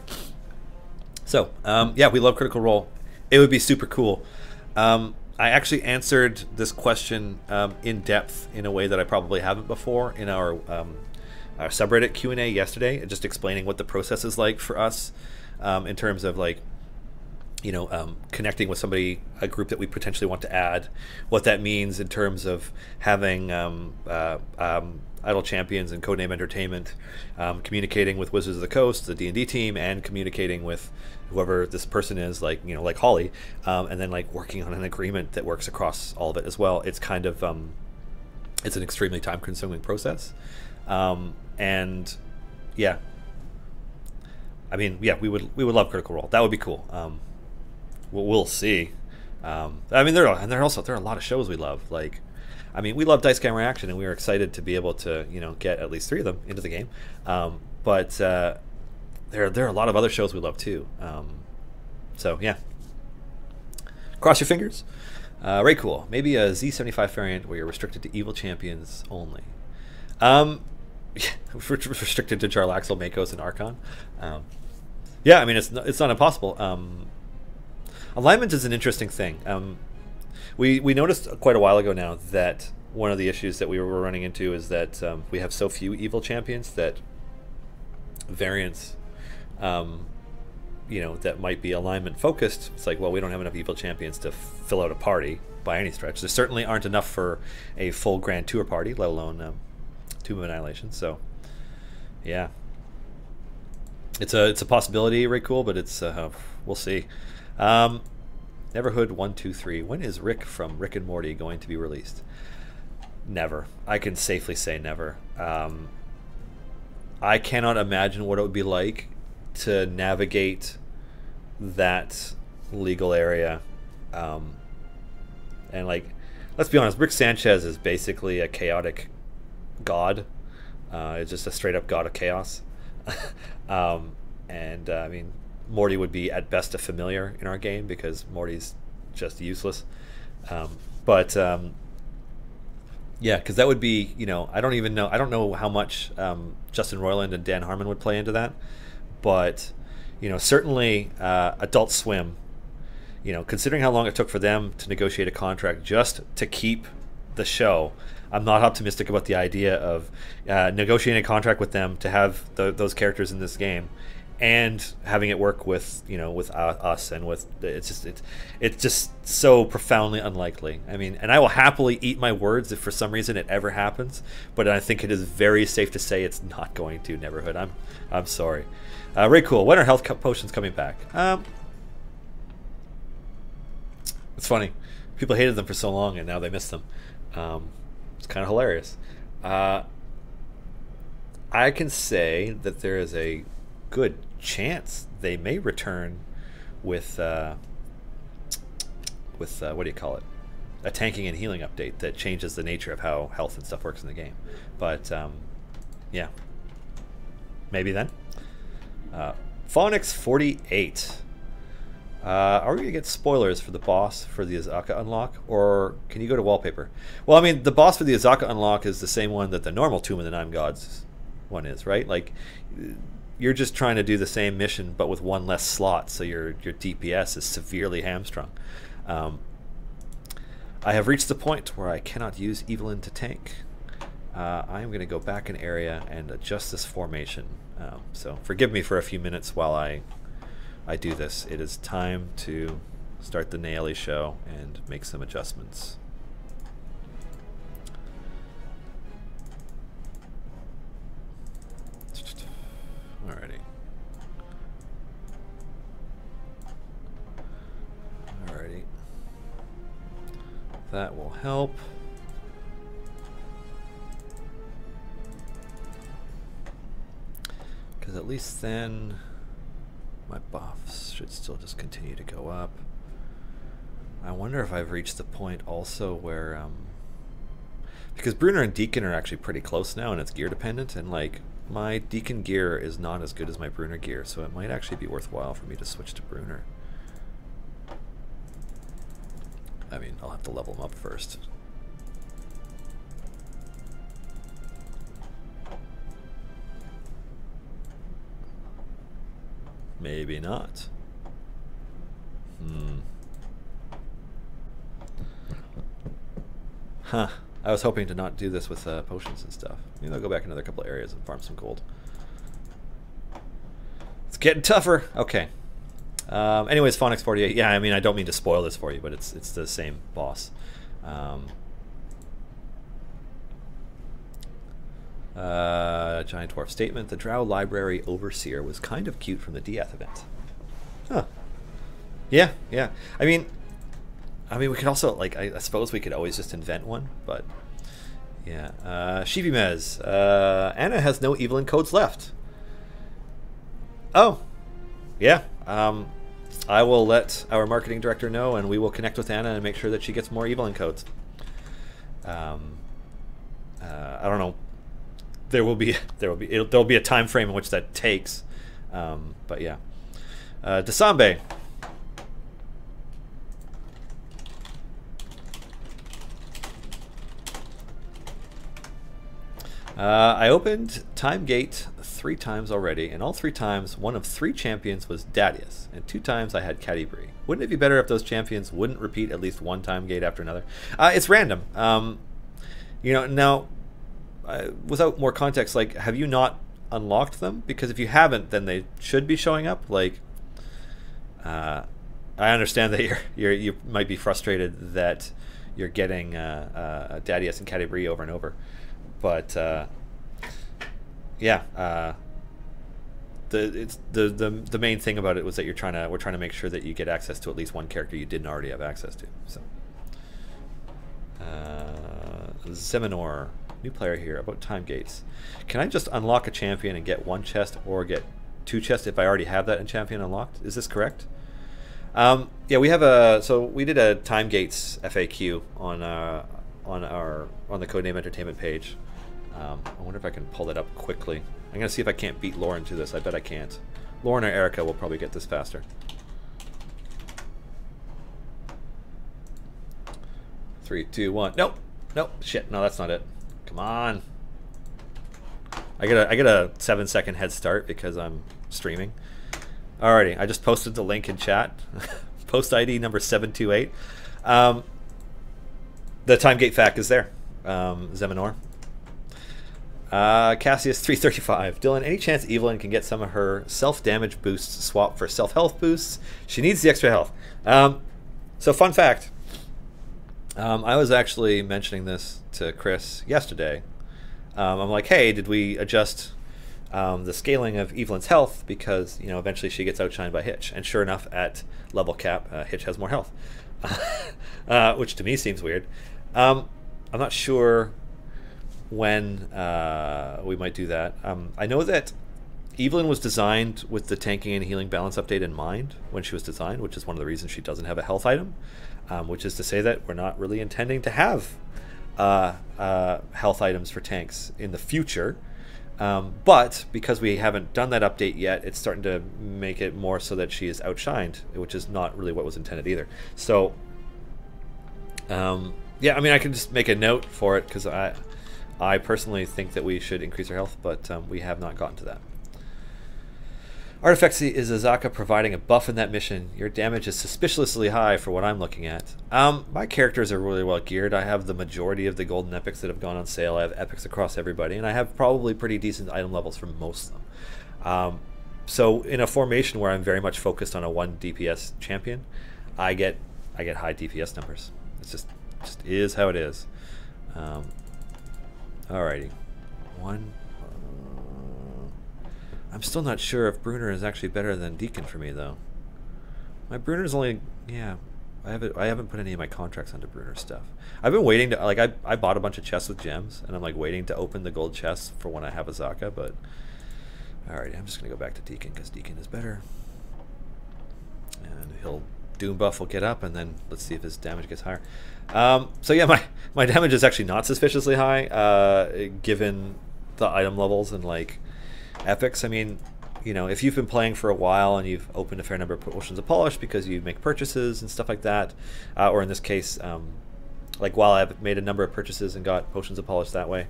So, yeah, we love Critical Role. It would be super cool. I actually answered this question in depth in a way that I probably haven't before in our subreddit Q&A yesterday, just explaining what the process is like for us in terms of, like, you know, connecting with somebody, a group that we potentially want to add, what that means in terms of having Idle Champions and Codename Entertainment, communicating with Wizards of the Coast, the D&D team, and communicating with whoever this person is, like, you know, like Holly, and then, like, working on an agreement that works across all of it as well. It's kind of it's an extremely time-consuming process, and yeah, I mean, yeah, we would love Critical Role. That would be cool. We'll see. I mean, there are a lot of shows we love. Like, I mean, we love Dice Camera Action, and we were excited to be able to, you know, get at least 3 of them into the game. But there are a lot of other shows we love too. So yeah, cross your fingers. Very cool. Maybe a Z75 variant where you're restricted to evil champions only. Yeah, restricted to Jarlaxle, Makos, and Archon. Yeah, I mean, it's not impossible. Alignment is an interesting thing. We noticed quite a while ago now that one of the issues that we were running into is that we have so few evil champions that variants, that might be alignment focused. It's like, well, we don't have enough evil champions to fill out a party by any stretch. There certainly aren't enough for a full Grand Tour party, let alone Tomb of Annihilation. So, yeah, it's a possibility, right? Cool, but it's we'll see. Neverhood 123. When is Rick from Rick and Morty going to be released? Never. I can safely say never. I cannot imagine what it would be like to navigate that legal area. And like, let's be honest, Rick Sanchez is basically a chaotic god. It's just a straight up god of chaos. I mean, Morty would be at best a familiar in our game because Morty's just useless. Yeah, because that would be, I don't know how much Justin Roiland and Dan Harmon would play into that, but certainly Adult Swim, considering how long it took for them to negotiate a contract just to keep the show, I'm not optimistic about the idea of negotiating a contract with them to have those characters in this game and having it work with with us, and with it's just so profoundly unlikely. I mean, and I will happily eat my words if for some reason it ever happens, but I think it is very safe to say it's not going to. Neverhood, I'm sorry. Ray Cool, when are health potions coming back? It's funny, people hated them for so long and now they miss them. It's kind of hilarious. I can say that there is a good chance they may return with what do you call it? A tanking and healing update that changes the nature of how health and stuff works in the game. But yeah, maybe then. Phonix 48. Are we gonna get spoilers for the boss for the Azaka unlock, or can you go to wallpaper? Well, I mean, the boss for the Azaka unlock is the same one that the normal Tomb of the Nine Gods one is, right? Like, you're just trying to do the same mission but with one less slot, so your DPS is severely hamstrung. I have reached the point where I cannot use Evelyn to tank. I'm going to go back an area and adjust this formation. So forgive me for a few minutes while I do this. It is time to start the Naily show and make some adjustments. Alrighty. Alrighty. That will help. Because at least then my buffs should still just continue to go up. I wonder if I've reached the point also where because Bruner and Deacon are actually pretty close now, and it's gear dependent, and like my Deacon gear is not as good as my Bruner gear, so it might actually be worthwhile for me to switch to Bruner. I mean, I'll have to level him up first. Maybe not. Huh. I was hoping to not do this with potions and stuff. Maybe I'll go back another couple of areas and farm some gold. It's getting tougher. Okay. Anyways, Phonix 48. Yeah, I mean, I don't mean to spoil this for you, but it's the same boss. Giant Dwarf statement. The Drow Library Overseer was kind of cute from the Diath event. Huh. Yeah, yeah. I mean, we could also, like, I suppose we could always just invent one, but yeah. Shivimez. Anna has no Evelyn codes left. Oh. Yeah. I will let our marketing director know, and we will connect with Anna and make sure that she gets more Evelyn codes. I don't know. There'll be a time frame in which that takes, but yeah. Desambe. I opened Timegate 3 times already, and all 3 times, one of 3 champions was Dadius, and 2 times I had Catti-brie. Wouldn't it be better if those champions wouldn't repeat at least one time gate after another? It's random. You know, now, without more context, like, have you not unlocked them? Because if you haven't, then they should be showing up. Like, I understand that you might be frustrated that you're getting Dadius and Catti-brie over and over, but yeah, the main thing about it was that we're trying to make sure that you get access to at least one character you didn't already have access to. So, Zeminor, new player here. About time gates. Can I just unlock a champion and get 1 chest or get 2 chests if I already have that in champion unlocked? Is this correct? Yeah, we have we did a time gates FAQ on the Codename Entertainment page. I wonder if I can pull that up quickly. I'm gonna see if I can't beat Lauren to this. I bet I can't. Lauren or Erica will probably get this faster. 3, 2, 1. Nope. Nope. Shit. No, that's not it. Come on. I get a 7-second head start because I'm streaming. Alrighty, I just posted the link in chat. Post ID number 728. The time gate fact is there. Zeminor. Cassius 335. Dylan, any chance Evelyn can get some of her self-damage boosts swapped for self-health boosts? She needs the extra health. So fun fact. I was actually mentioning this to Chris yesterday. I'm like, hey, did we adjust the scaling of Evelyn's health because, you know, eventually she gets outshined by Hitch? And sure enough, at level cap, Hitch has more health, which to me seems weird. I'm not sure when we might do that. I know that Evelyn was designed with the tanking and healing balance update in mind when she was designed, which is one of the reasons she doesn't have a health item, which is to say that we're not really intending to have health items for tanks in the future. But because we haven't done that update yet, it's starting to make it more so that she is outshined, which is not really what was intended either. So, yeah, I mean, I can just make a note for it because I personally think that we should increase our health, but we have not gotten to that. Artifexy, is Azaka providing a buff in that mission? Your damage is suspiciously high for what I'm looking at. My characters are really well geared. I have the majority of the golden epics that have gone on sale. I have epics across everybody, and I have probably pretty decent item levels for most of them. So in a formation where I'm very much focused on a 1 DPS champion, I get high DPS numbers. It's just is how it is. Alrighty, I'm still not sure if Bruner is actually better than Deacon for me, though. My Bruner's only, yeah, I haven't put any of my contracts onto Bruner stuff. I've been waiting to, like, I bought a bunch of chests with gems, and I'm, like, waiting to open the gold chests for when I have Azaka, but, alright, I'm just going to go back to Deacon, because Deacon is better. And Doom buff will get up, and then let's see if his damage gets higher. So yeah, my damage is actually not suspiciously high, given the item levels and, like, epics. I mean, you know, if you've been playing for a while and you've opened a fair number of potions of polish because you make purchases and stuff like that, or in this case, like while I've made a number of purchases and got potions of polish that way,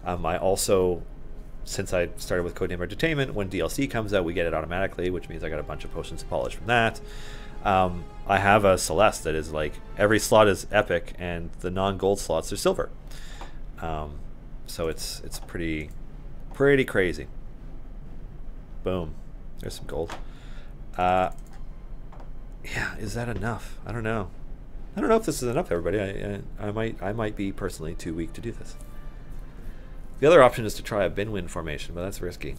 I also, since I started with Codename Entertainment, when DLC comes out, we get it automatically, which means I got a bunch of potions of polish from that. I have a Celeste that is like, every slot is epic and the non-gold slots are silver. So it's pretty crazy. Boom. There's some gold. Yeah, is that enough? I don't know. I don't know if this is enough, everybody. I might be personally too weak to do this. The other option is to try a bin-win formation, but that's risky.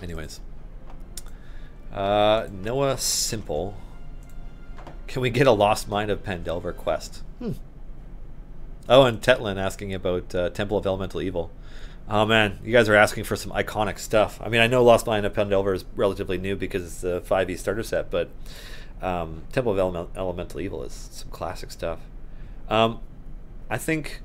Anyways. Noah Simple. Can we get a Lost Mine of Pandelver quest? Oh, and Tetlin asking about Temple of Elemental Evil. Oh man, you guys are asking for some iconic stuff. I mean, I know Lost Mine of Pandelver is relatively new because it's the 5e starter set, but Temple of Elemental Evil is some classic stuff. I think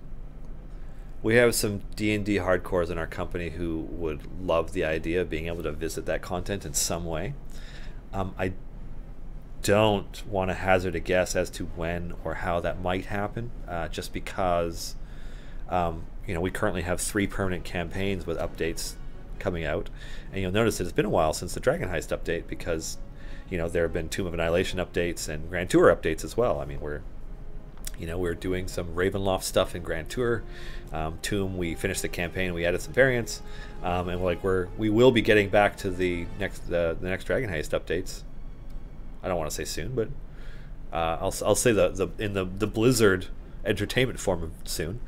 we have some D&D hardcores in our company who would love the idea of being able to visit that content in some way. I don't want to hazard a guess as to when or how that might happen, just because you know, we currently have 3 permanent campaigns with updates coming out, and you'll notice that it's been a while since the Dragon Heist update because, you know, there have been Tomb of Annihilation updates and Grand Tour updates as well. I mean, we're doing some Ravenloft stuff in Grand Tour. Tomb, we finished the campaign, we added some variants, and we will be getting back to the next Dragon Heist updates. I don't want to say soon, but I'll say in the Blizzard entertainment form of soon.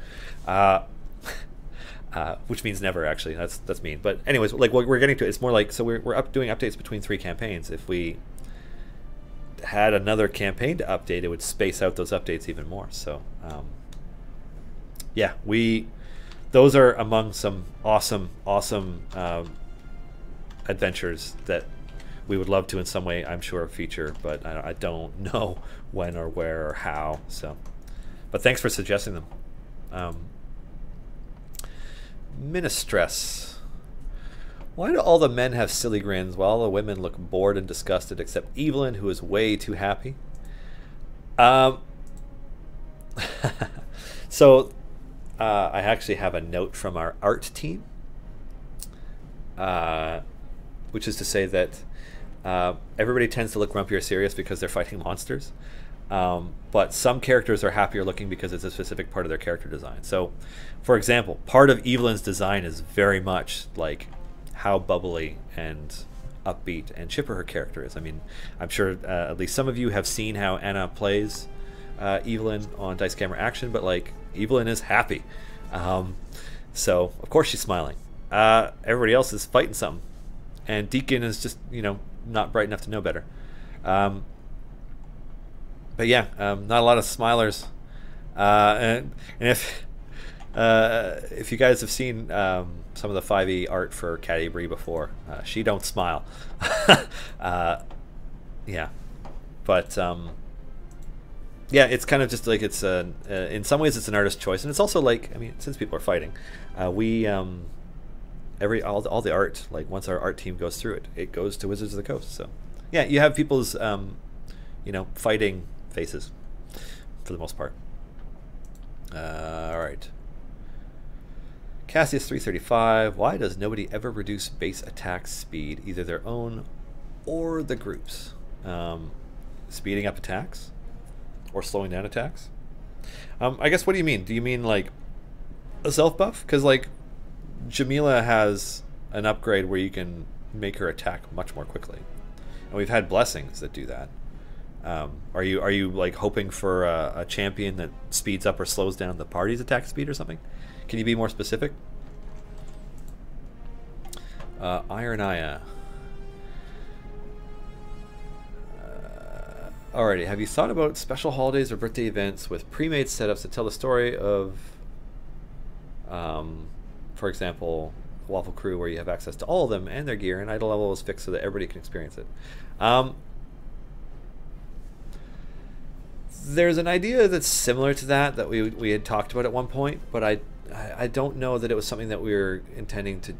Which means never, actually. That's mean. But anyways, like what we're getting to, it's more like, so we're doing updates between 3 campaigns. If we had another campaign to update, it would space out those updates even more. So yeah, those are among some awesome adventures that we would love to in some way, I'm sure, feature, but I don't know when or where or how. So, but thanks for suggesting them. Minestress. Why do all the men have silly grins while all the women look bored and disgusted except Evelyn, who is way too happy? So I actually have a note from our art team, which is to say that everybody tends to look grumpy or serious because they're fighting monsters. But some characters are happier looking because it's a specific part of their character design. So, for example, part of Evelyn's design is very much like how bubbly and upbeat and chipper her character is. I mean, I'm sure at least some of you have seen how Anna plays Evelyn on Dice Camera Action, but like Evelyn is happy. So, of course she's smiling. Everybody else is fighting something. And Deacon is just, you know, not bright enough to know better. But yeah, not a lot of smilers, and if you guys have seen some of the 5e art for Caddy Bree before, she don't smile. Yeah, but yeah, it's kind of just like it's in some ways it's an artist's choice, and it's also like, I mean, since people are fighting, all the art, like once our art team goes through it, it goes to Wizards of the Coast. So yeah, you have people's you know, fighting faces for the most part. All right. Cassius 335. Why does nobody ever reduce base attack speed, either their own or the group's? Speeding up attacks or slowing down attacks? I guess, what do you mean? Do you mean like a self buff? Because like Jamila has an upgrade where you can make her attack much more quickly, and we've had blessings that do that. Are you like hoping for a champion that speeds up or slows down the party's attack speed or something? Can you be more specific? Ironaya. Alrighty, have you thought about special holidays or birthday events with pre-made setups that tell the story of, for example, Waffle Crew, where you have access to all of them and their gear, and idle level is fixed so that everybody can experience it? There's an idea that's similar to that we had talked about at one point, but I don't know that it was something that we were intending to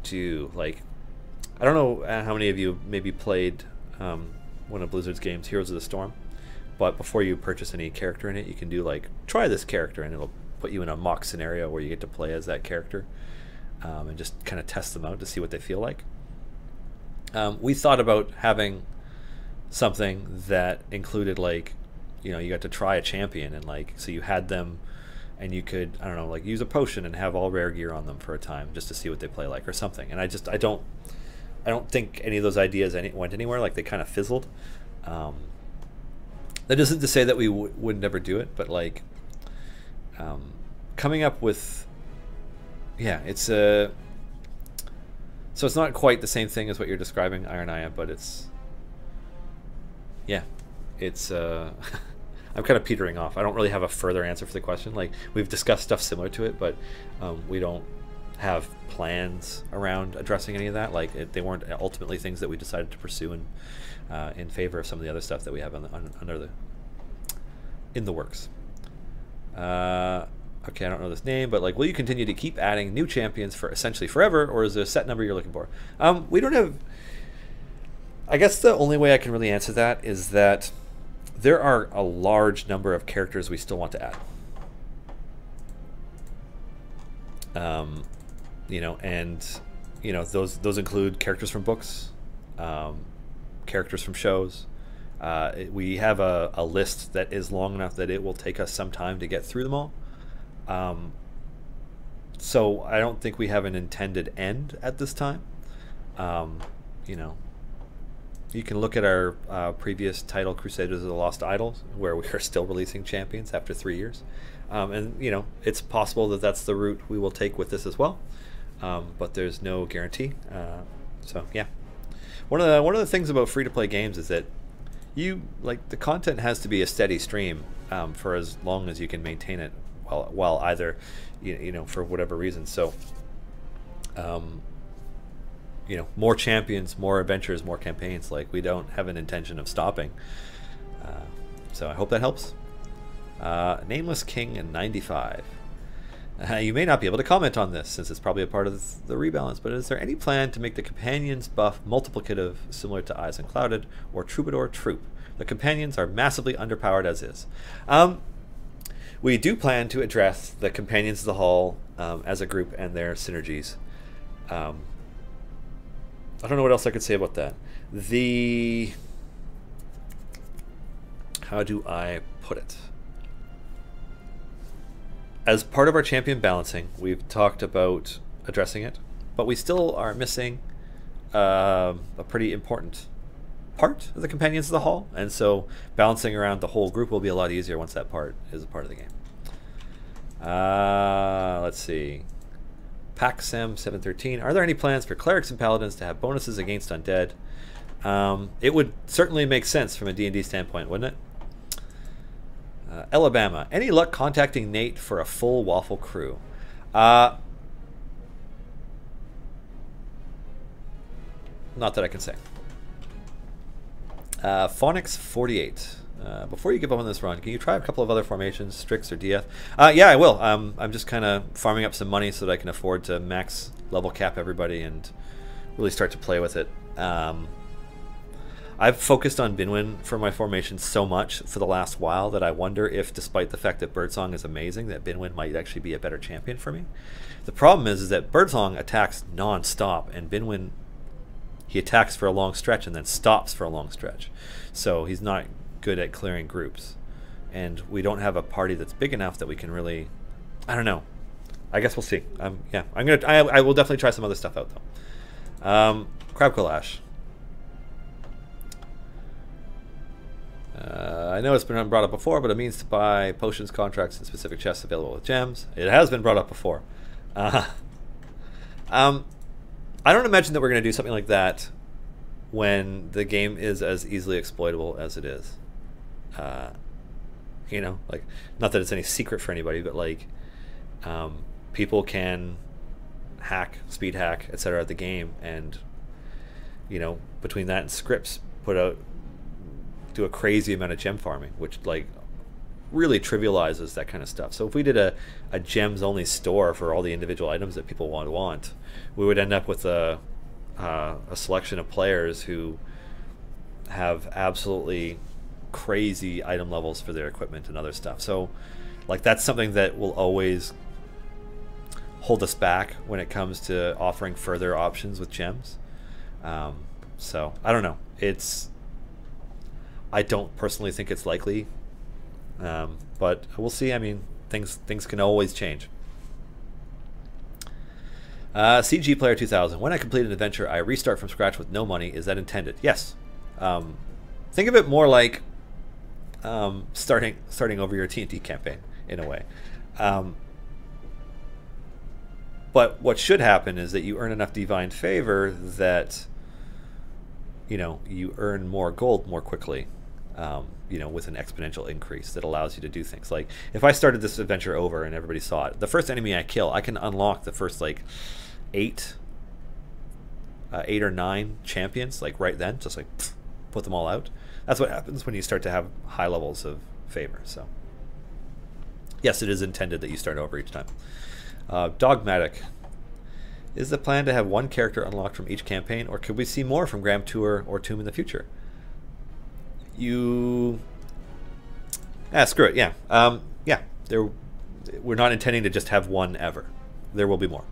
do. Like, I don't know how many of you maybe played one of Blizzard's games, Heroes of the Storm, but before you purchase any character in it, you can do like, try this character, and it'll put you in a mock scenario where you get to play as that character, and just kind of test them out to see what they feel like. We thought about having something that included, like, you know, you got to try a champion, and like, so you had them and you could, I don't know, like use a potion and have all rare gear on them for a time just to see what they play like or something. And I don't think any of those ideas went anywhere. Like, they kind of fizzled. That isn't to say that we would never do it, but like coming up with, yeah, it's so it's not quite the same thing as what you're describing, Ironaya, but it's, yeah, it's I'm kind of petering off. I don't really have a further answer for the question. Like, we've discussed stuff similar to it, but we don't have plans around addressing any of that. Like, they weren't ultimately things that we decided to pursue in favor of some of the other stuff that we have in the works. Okay, I don't know this name, but like, will you continue to keep adding new champions for essentially forever, or is there a set number you're looking for? We don't have. I guess the only way I can really answer that is that there are a large number of characters we still want to add. You know, and you know, those include characters from books, characters from shows. We have a list that is long enough that it will take us some time to get through them all. So I don't think we have an intended end at this time. You know, you can look at our previous title, Crusaders of the Lost Idols, where we are still releasing champions after 3 years. And, you know, it's possible that that's the route we will take with this as well. But there's no guarantee. So, yeah. One of the things about free-to-play games is that the content has to be a steady stream for as long as you can maintain it while either, you know, for whatever reason. So, you know, more champions, more adventures, more campaigns. Like, we don't have an intention of stopping. So I hope that helps. Nameless King in 95. You may not be able to comment on this since it's probably a part of the rebalance, but is there any plan to make the companions buff multiplicative similar to Eyes Unclouded or Troubadour Troop? The companions are massively underpowered as is. We do plan to address the companions of the Hall as a group and their synergies. I don't know what else I could say about that. How do I put it? As part of our champion balancing, we've talked about addressing it, but we still are missing a pretty important part of the companions of the Hall, and so balancing around the whole group will be a lot easier once that part is a part of the game. Let's see. PaxSem713. Are there any plans for clerics and paladins to have bonuses against undead? It would certainly make sense from a D&D standpoint, wouldn't it? Alabama. Any luck contacting Nate for a full Waffle crew? Not that I can say. Phonics48. Before you give up on this run, can you try a couple of other formations, Strix or DF? Yeah, I will. I'm just kind of farming up some money so that I can afford to max level cap everybody and really start to play with it. I've focused on Binwin for my formation so much for the last while that I wonder if, despite the fact that Birdsong is amazing, that Binwin might actually be a better champion for me. The problem is that Birdsong attacks non-stop, and Binwin, he attacks for a long stretch and then stops for a long stretch. So he's not good at clearing groups. And we don't have a party that's big enough that we can really... I don't know. I guess we'll see. Yeah, I will definitely try some other stuff out, though. Crabquill Ash. I know it's been brought up before, but it means to buy potions, contracts, and specific chests available with gems. It has been brought up before. I don't imagine that we're going to do something like that when the game is as easily exploitable as it is. You know, like, not that it's any secret for anybody, but like, people can hack, speed hack, etc. at the game, and, you know, between that and scripts, do a crazy amount of gem farming, which like really trivializes that kind of stuff. So if we did a gems only store for all the individual items that people want, we would end up with a selection of players who have absolutely crazy item levels for their equipment and other stuff. So like, that's something that will always hold us back when it comes to offering further options with gems. So I don't know. I don't personally think it's likely, but we'll see. I mean, things can always change. CG Player 2000. When I complete an adventure, I restart from scratch with no money. Is that intended? Yes. Think of it more like starting over your T&T campaign in a way. But what should happen is that you earn enough divine favor that, you know, you earn more gold more quickly. You know, with an exponential increase that allows you to do things. Like, if I started this adventure over and everybody saw it, the first enemy I kill, I can unlock the first like 8 or 9 champions, like right then, just like put them all out. That's what happens when you start to have high levels of favor. So yes, it is intended that you start over each time. Dogmatic. Is the plan to have one character unlocked from each campaign, or could we see more from Grand Tour or Tomb in the future? Screw it. Yeah. Yeah. We're not intending to just have one ever. There will be more.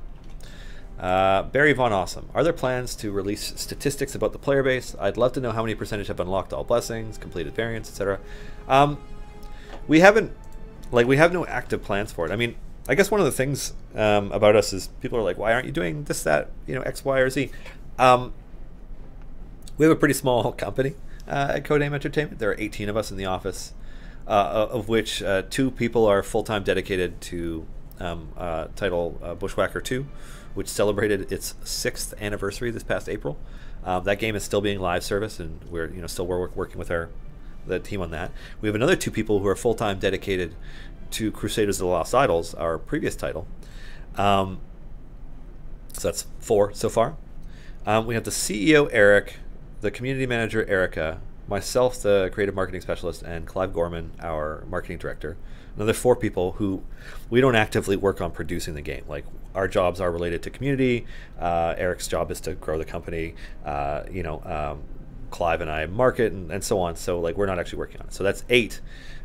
Barry Von Awesome. Are there plans to release statistics about the player base? I'd love to know how many percentage have unlocked all blessings, completed variants, etc. We haven't, like, we have no active plans for it. I mean, I guess one of the things about us is people are like, why aren't you doing this, that, you know, X, Y, or Z? We have a pretty small company at Codename Entertainment. There are 18 of us in the office, of which 2 people are full-time dedicated to title Bushwhacker 2, which celebrated its 6th anniversary this past April. That game is still being live service, and we're still working with the team on that. We have another 2 people who are full-time dedicated to Crusaders of the Lost Idols, our previous title. So that's 4 so far. We have the CEO, Eric, the community manager, Erica, myself, the creative marketing specialist, and Clive Gorman, our marketing director. Another 4 people who we don't actively work on producing the game. Like, our jobs are related to community. Eric's job is to grow the company. Clive and I market and so on. So, like, we're not actually working on it. So that's 8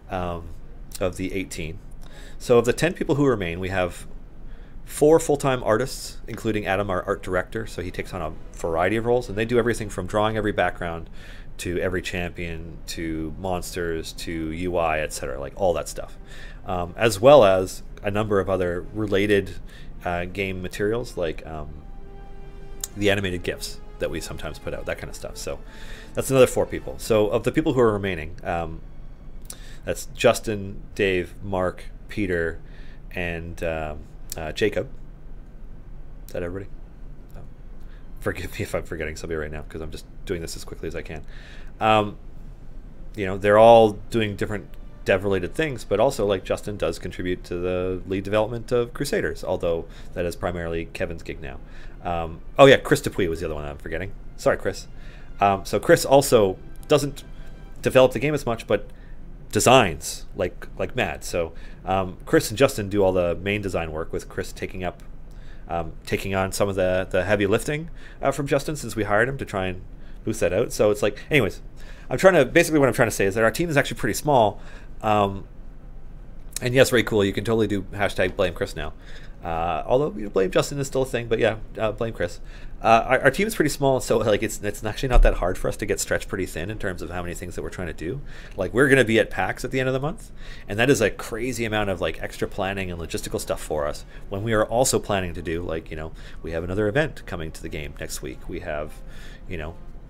of the 18. So of the 10 people who remain, we have 4 full-time artists, including Adam, our art director. So he takes on a variety of roles, and they do everything from drawing every background to every champion to monsters to UI, etc., like all that stuff, as well as a number of other related game materials, like the animated GIFs that we sometimes put out, that kind of stuff. So that's another 4 people. So of the people who are remaining, that's Justin, Dave, Mark, Peter, and Jacob. Is that everybody? Oh. Forgive me if I'm forgetting somebody right now, because I'm just doing this as quickly as I can. They're all doing different dev-related things, but also, like, Justin does contribute to the lead development of Crusaders, although that is primarily Kevin's gig now. Oh yeah, Chris Dupuis was the other one I'm forgetting. Sorry, Chris. So Chris also doesn't develop the game as much, but designs like mad. So Chris and Justin do all the main design work, with Chris taking on some of the heavy lifting from Justin, since we hired him to try and boost that out. So it's like, anyways, basically what I'm trying to say is that our team is actually pretty small. And yes, very cool. You can totally do hashtag blame Chris now. Although blame Justin is still a thing, but yeah, blame Chris. Our team is pretty small, so like it's actually not that hard for us to get stretched pretty thin in terms of how many things that we're trying to do. Like, we're going to be at PAX at the end of the month, and that is a crazy amount of like extra planning and logistical stuff for us, when we are also planning to do, like, we have another event coming to the game next week. We have,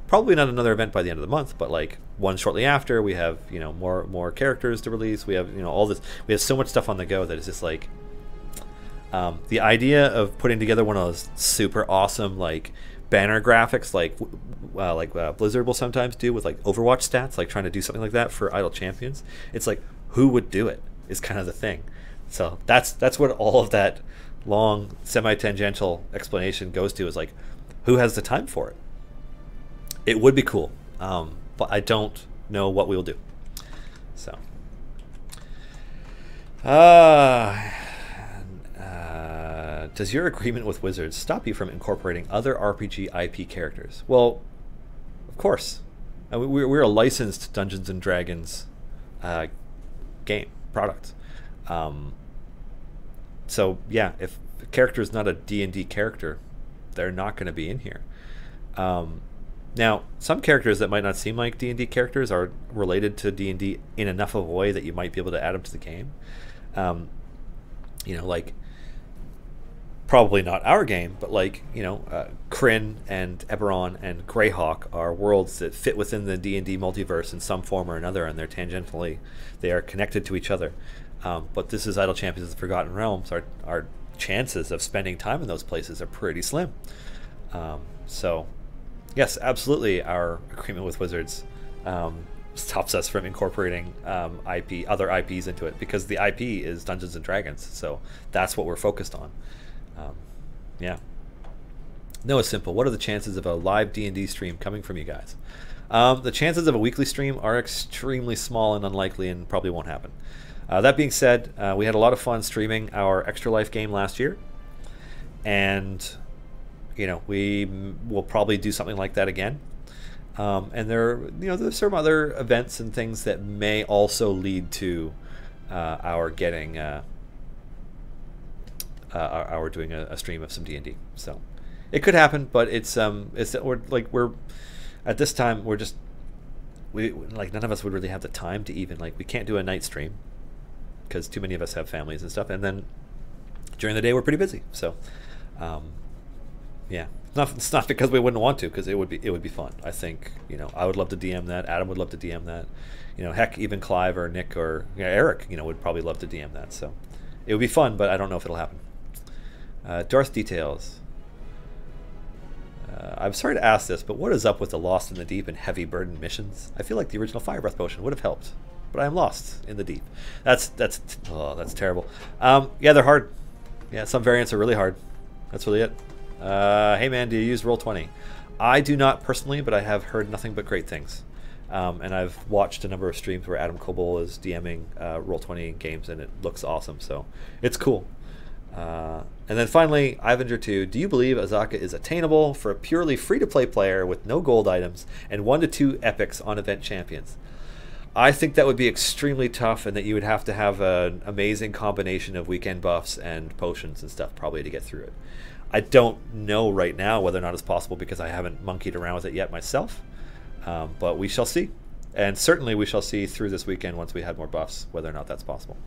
probably not another event by the end of the month, but like one shortly after. We have more characters to release. We have all this. We have so much stuff on the go that it's just like, the idea of putting together one of those super awesome like banner graphics like Blizzard will sometimes do with like Overwatch stats, like trying to do something like that for Idle Champions. It's like, who would do it is kind of the thing. So that's what all of that long semi-tangential explanation goes to, is like, who has the time for it? It would be cool, but I don't know what we will do. So does your agreement with Wizards stop you from incorporating other RPG IP characters? Well, of course. We're a licensed Dungeons and Dragons game product. So yeah, if a character is not a D&D character, they're not going to be in here. Now, some characters that might not seem like D&D characters are related to D&D in enough of a way that you might be able to add them to the game. Like, probably not our game, but like, Kryn and Eberron and Greyhawk are worlds that fit within the D&D multiverse in some form or another, and they are connected to each other. But this is Idle Champions of the Forgotten Realms. Our chances of spending time in those places are pretty slim. So yes, absolutely, our agreement with Wizards stops us from incorporating other IPs into it, because the IP is Dungeons and Dragons, so that's what we're focused on. Yeah. No, it's simple. What are the chances of a live D&D stream coming from you guys? The chances of a weekly stream are extremely small and unlikely, and probably won't happen. That being said, we had a lot of fun streaming our Extra Life game last year, and we will probably do something like that again. And there's some other events and things that may also lead to our getting our doing a stream of some D&D. So It could happen, but it's we're at this time we like none of us would really have the time to even like we can't do a night stream because too many of us have families and stuff, and then during the day we're pretty busy. So yeah, it's not because we wouldn't want to, because it would be fun. I think I would love to DM that. Adam would love to DM that. Heck, even Clive or Nick or Eric would probably love to DM that. So it would be fun, but I don't know if it'll happen. Darth Details. I'm sorry to ask this, but what is up with the Lost in the Deep and Heavy Burden missions? I feel like the original Fire Breath potion would have helped, but I am lost in the deep. That's terrible. Yeah, they're hard. Yeah, some variants are really hard. That's really it. Hey man, do you use Roll20? I do not personally, but I have heard nothing but great things. And I've watched a number of streams where Adam Koebel is DMing Roll20 games, and it looks awesome. So it's cool. And then finally, Ivanger2, do you believe Azaka is attainable for a purely free-to-play player with no gold items and 1 to 2 epics on event champions? I think that would be extremely tough, and that you would have to have an amazing combination of weekend buffs and potions and stuff probably to get through it. I don't know right now whether or not it's possible because I haven't monkeyed around with it yet myself, but we shall see. And certainly we shall see through this weekend once we have more buffs whether or not that's possible.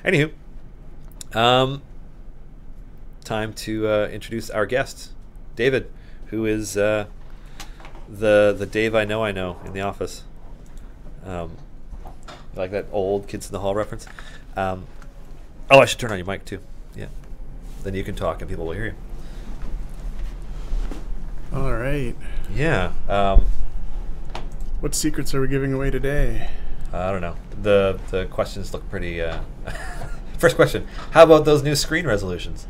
Anywho, time to introduce our guest, David, who is the Dave I know in the office. Like that old Kids in the Hall reference. Oh, I should turn on your mic too. Yeah, then you can talk and people will hear you. All right. Yeah. What secrets are we giving away today? I don't know. The questions look pretty. First question: how about those new screen resolutions?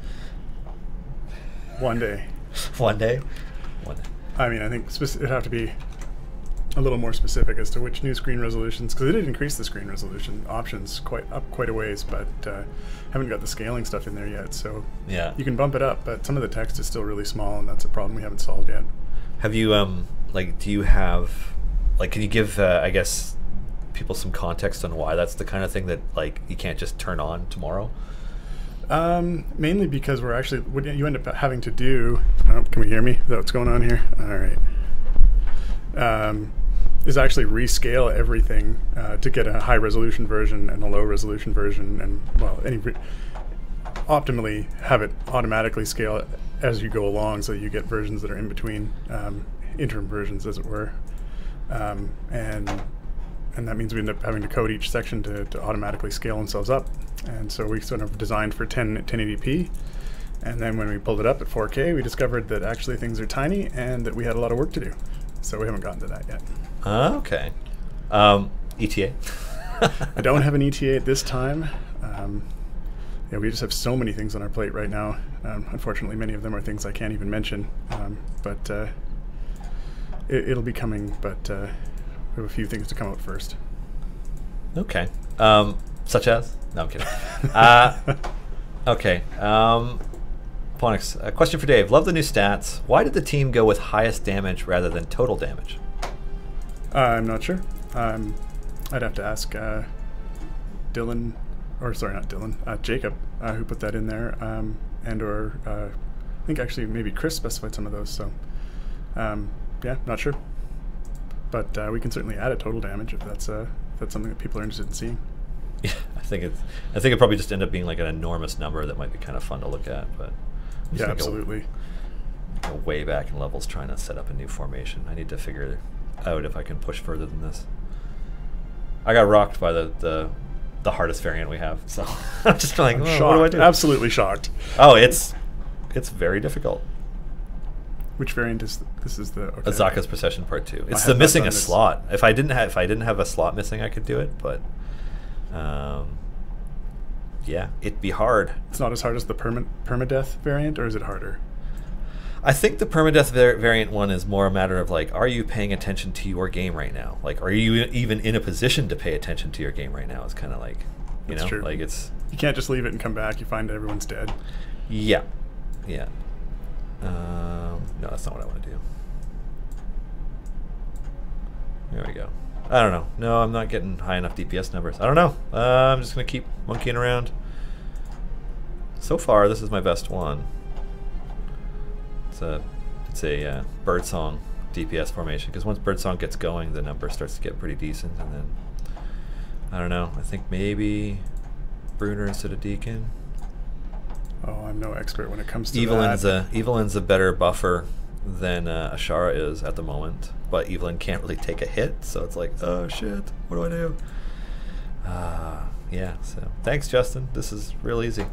One day. One day. One day. I mean, I think it'd have to be a little more specific as to which new screen resolutions, because it did increase the screen resolution options quite a ways, but haven't got the scaling stuff in there yet. So yeah, you can bump it up, but some of the text is still really small, and that's a problem we haven't solved yet. Have you do you have can you give I guess people some context on why that's the kind of thing that you can't just turn on tomorrow? Mainly because we're actually, what you end up having to do, can we hear me? Is that what's going on here? All right. Is actually rescale everything to get a high resolution version and a low resolution version, and well, optimally have it automatically scale as you go along, so you get versions that are in between, interim versions, as it were, and that means we end up having to code each section to automatically scale themselves up. And so we sort of designed for 1080p, and then when we pulled it up at 4K, we discovered that actually things are tiny and that we had a lot of work to do. So we haven't gotten to that yet. Okay. ETA? I don't have an ETA at this time. Yeah, we just have so many things on our plate right now. Unfortunately, many of them are things I can't even mention. But it'll be coming, but we have a few things to come out first. Okay. Such as? No, I'm kidding. Okay. Phonics, a question for Dave. Love the new stats. Why did the team go with highest damage rather than total damage? I'm not sure. I'd have to ask Dylan, or sorry, not Dylan, Jacob, who put that in there, and/or I think actually maybe Chris specified some of those. So, yeah, not sure. But we can certainly add a total damage if that's something that people are interested in seeing. Yeah, I think it probably just ended up being like an enormous number that might be kind of fun to look at, but yeah, absolutely. Go way back in levels trying to set up a new formation. I need to figure out if I can push further than this. I got rocked by the hardest variant we have, so I'm just like, what do I do? Absolutely shocked. Oh, it's very difficult. Which variant is this? Is the Azaka's Procession Part 2? It's the missing a slot. If I didn't have a slot missing, I could do it, but yeah, it'd be hard. It's not as hard as the permadeath variant, or is it harder? I think the permadeath variant one is more a matter of are you paying attention to your game right now? Are you even in a position to pay attention to your game right now? It's kind of you know, true. It's, you can't just leave it and come back. You find everyone's dead. Yeah, yeah. No, that's not what I want to do. There we go. I don't know. No, I'm not getting high enough DPS numbers. I don't know. I'm just going to keep monkeying around. So far, this is my best one. It's a it's a Birdsong DPS formation, because once Birdsong gets going, the number starts to get pretty decent, and then I don't know. I think maybe Bruner instead of Deacon. Oh, I'm no expert when it comes to that. Evelyn's a better buffer than Ashara is at the moment, but Evelyn can't really take a hit, so it's like, oh shit, what do I do? Yeah, so thanks, Justin. This is real easy.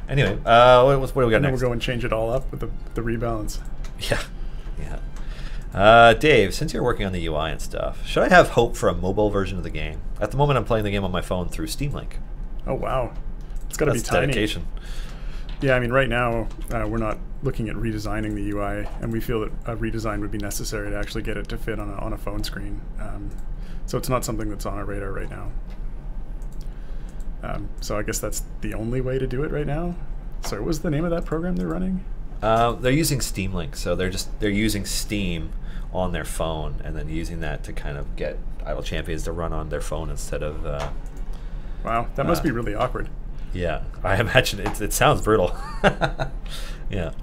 Anyway, what do we got next? We'll go and change it all up with the rebalance. Yeah. Dave, since you're working on the UI and stuff, should I have hope for a mobile version of the game? At the moment, I'm playing the game on my phone through Steam Link. Oh, wow. It's got to be tiny. Dedication. Yeah, I mean, right now, we're not looking at redesigning the UI, and we feel that a redesign would be necessary to actually get it to fit on a phone screen. So it's not something that's on our radar right now. So I guess that's the only way to do it right now. Sorry, what was the name of that program they're running? They're using Steam Link, so they're using Steam on their phone, and then using that to kind of get Idle Champions to run on their phone instead of. Wow, that must be really awkward. Yeah, I imagine it sounds brutal. Yeah,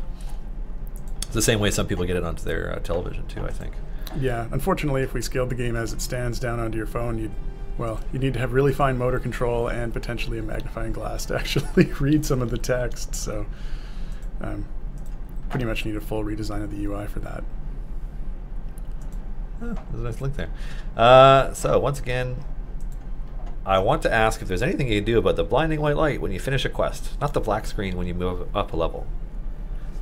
it's the same way some people get it onto their television too, I think. Yeah, unfortunately, if we scaled the game as it stands down onto your phone, you need to have really fine motor control and potentially a magnifying glass to actually read some of the text. So, pretty much need a full redesign of the UI for that. Oh, there's a nice link there. So once again, I want to ask if there's anything you can do about the blinding white light when you finish a quest, not the black screen when you move up a level.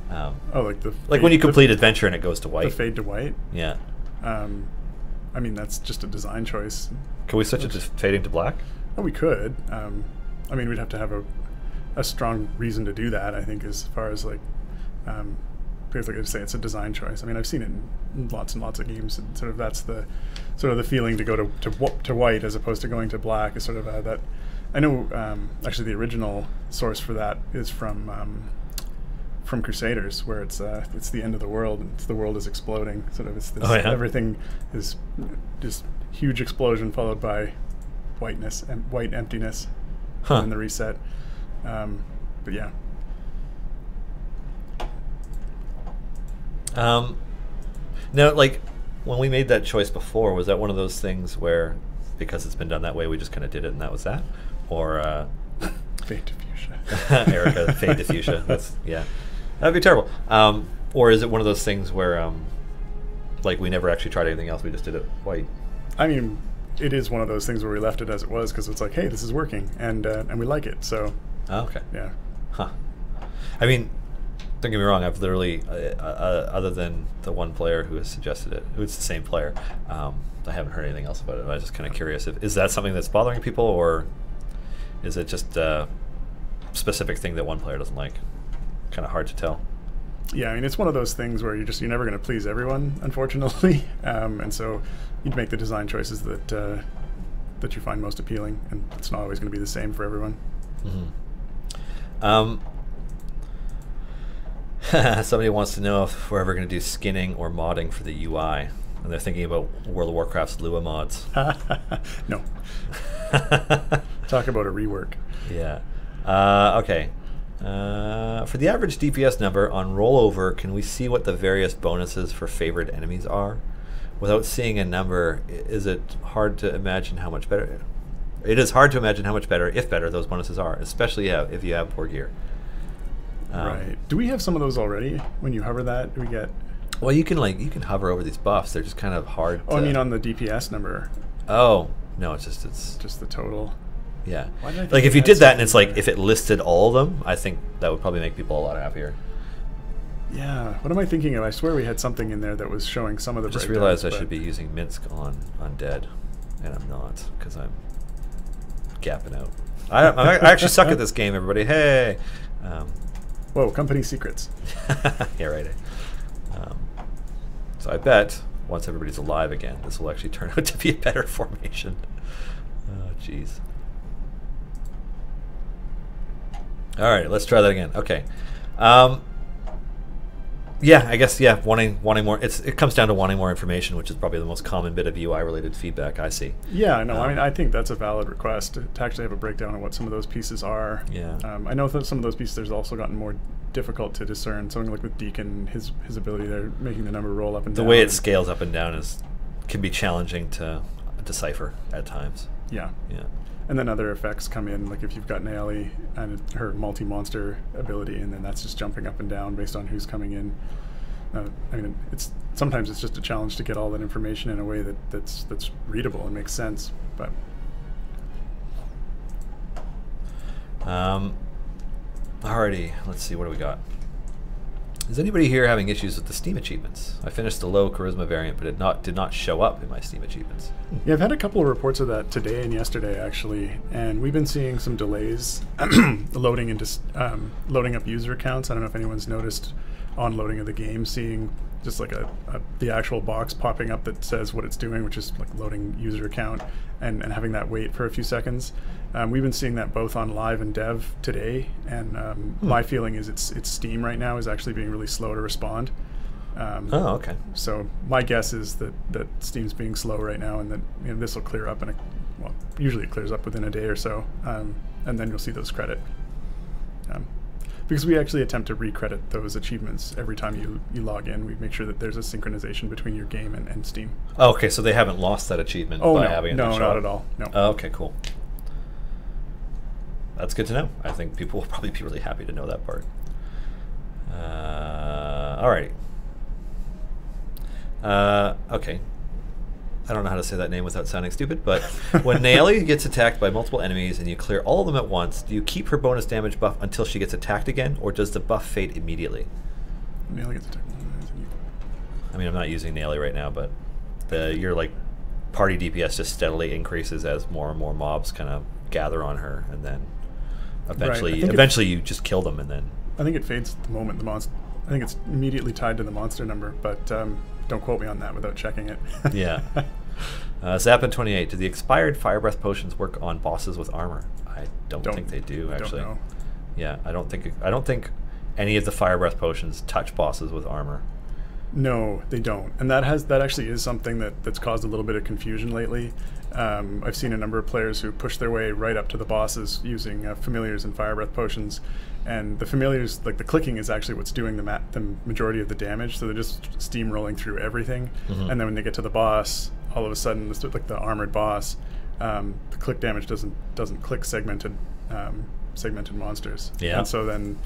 Like when you complete adventure and it goes to white. The fade to white. Yeah. I mean, that's just a design choice. Can we switch it to fading to black? Oh, we could. I mean, we'd have to have a strong reason to do that, I think, as far as like, because like I say, it's a design choice. I mean, I've seen it in lots and lots of games, and sort of that's the feeling to go to white as opposed to going to black is sort of that. I know actually the original source for that is from Crusaders, where it's the end of the world, and the world is exploding. Sort of, it's this, everything is just huge explosion followed by whiteness and white emptiness, and then the reset. But yeah. Now, like when we made that choice before, was that one of those things where because it's been done that way, we just kind of did it and that was that, or fade to fuchsia? Erica, fade to fuchsia. That'd be terrible. Or is it one of those things where, like, we never actually tried anything else? We just did it white. I mean, it is one of those things where we left it as it was because it's like, hey, this is working, and we like it. So. Oh, okay. Yeah. Huh. I mean, don't get me wrong. I've literally, other than the one player who has suggested it, who's the same player, I haven't heard anything else about it. I was just kind of curious. Is that something that's bothering people, or is it just a specific thing that one player doesn't like? Kind of hard to tell. Yeah, I mean, it's one of those things where you're never going to please everyone, unfortunately, and so you'd make the design choices that you find most appealing, and it's not always going to be the same for everyone. Mm-hmm. Somebody wants to know if we're ever going to do skinning or modding for the UI, and they're thinking about World of Warcraft's Lua mods. No. Talk about a rework. Yeah. Okay. For the average DPS number on rollover, can we see what the various bonuses for favored enemies are? Without seeing a number, is it hard to imagine how much better? It is hard to imagine how much better, if better, those bonuses are, especially if you have poor gear. Right. Do we have some of those already? When you hover that, do we get? Well, you can hover over these buffs. They're just kind of hard. Oh, I mean on the DPS number. Oh no, it's just the total. Yeah. Like if you did that and it's like if it listed all of them, I think that would probably make people a lot happier. Yeah. What am I thinking of? I swear we had something in there that was showing some of the. I just realized I should be using Minsk on Dead, and I'm not because I'm gapping out. I actually suck at this game, everybody. Hey. Whoa, company secrets. Yeah, right. So I bet once everybody's alive again, this will actually turn out to be a better formation. Oh, jeez. All right, let's try that again. Okay. Yeah, I guess wanting more. It comes down to wanting more information, which is probably the most common bit of UI related feedback I see. Yeah, no, I mean, I think that's a valid request to actually have a breakdown of what some of those pieces are. Yeah. I know that some of those pieces there's also gotten more difficult to discern. Something like with Deacon, his ability there, making the number roll up and down. The way it scales up and down can be challenging to decipher at times. Yeah. Yeah. And then other effects come in, like if you've got Naili and her multi-monster ability, and then that's just jumping up and down based on who's coming in. I mean, sometimes it's just a challenge to get all that information in a way that's readable and makes sense. But alrighty, let's see, what do we got? Is anybody here having issues with the Steam achievements? I finished the low charisma variant, but it did not show up in my Steam achievements. Yeah, I've had a couple of reports of that today and yesterday, actually, and we've been seeing some delays loading up user accounts. I don't know if anyone's noticed on loading of the game, seeing just like the actual box popping up that says what it's doing, which is like loading user account, and having that wait for a few seconds. We've been seeing that both on live and dev today, and my feeling is it's Steam right now is actually being really slow to respond. Oh, okay. So my guess is that Steam's being slow right now, and that this will clear up usually it clears up within a day or so, and then you'll see those credit. Because we actually attempt to recredit those achievements every time you log in. We make sure that there's a synchronization between your game and Steam. Oh, okay, so they haven't lost that achievement by having it no, show not up. at all. No. Oh, okay, cool. That's good to know. I think people will probably be really happy to know that part. Alrighty. Okay. I don't know how to say that name without sounding stupid, but when Naili gets attacked by multiple enemies and you clear all of them at once, do you keep her bonus damage buff until she gets attacked again, or does the buff fade immediately? Naili gets attacked. I mean, I'm not using Naili right now, but your like party DPS just steadily increases as more and more mobs kind of gather on her, and then eventually you just kill them, and then I think it fades the moment the monster. I think it's immediately tied to the monster number, but don't quote me on that without checking it. Yeah. Zappin28, do the expired fire breath potions work on bosses with armor? I don't think they do, actually. Don't know. Yeah, I don't think any of the fire breath potions touch bosses with armor. No, they don't, and that actually is something that's caused a little bit of confusion lately. I've seen a number of players who push their way right up to the bosses using familiars and fire breath potions, and the familiars, like the clicking, is actually what's doing the majority of the damage. So they're just steamrolling through everything, and then when they get to the boss, all of a sudden, like the armored boss, the click damage doesn't click segmented monsters. Yeah, and so then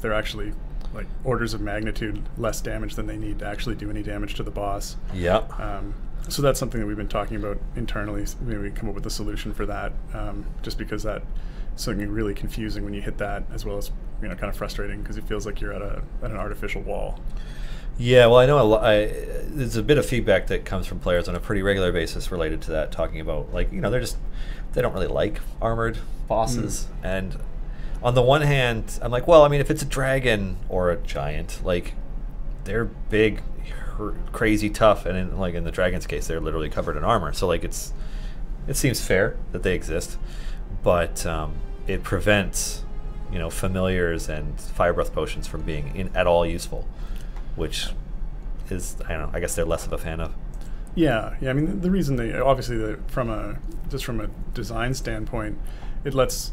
they're actually like orders of magnitude less damage than they need to actually do any damage to the boss. Yeah. So that's something that we've been talking about internally. Maybe we can come up with a solution for that, just because that's something really confusing when you hit that, as well as kind of frustrating because it feels like you're at an artificial wall. Yeah, well, I know there's a bit of feedback that comes from players on a pretty regular basis related to that, talking about like they don't really like armored bosses, and on the one hand, I'm like, well, I mean, if it's a dragon or a giant, like they're big, crazy tough, and in the dragon's case, they're literally covered in armor. So like it seems fair that they exist, but it prevents familiars and fire breath potions from being at all useful, which is I guess they're less of a fan of. Yeah. I mean, the reason they obviously from a design standpoint, it lets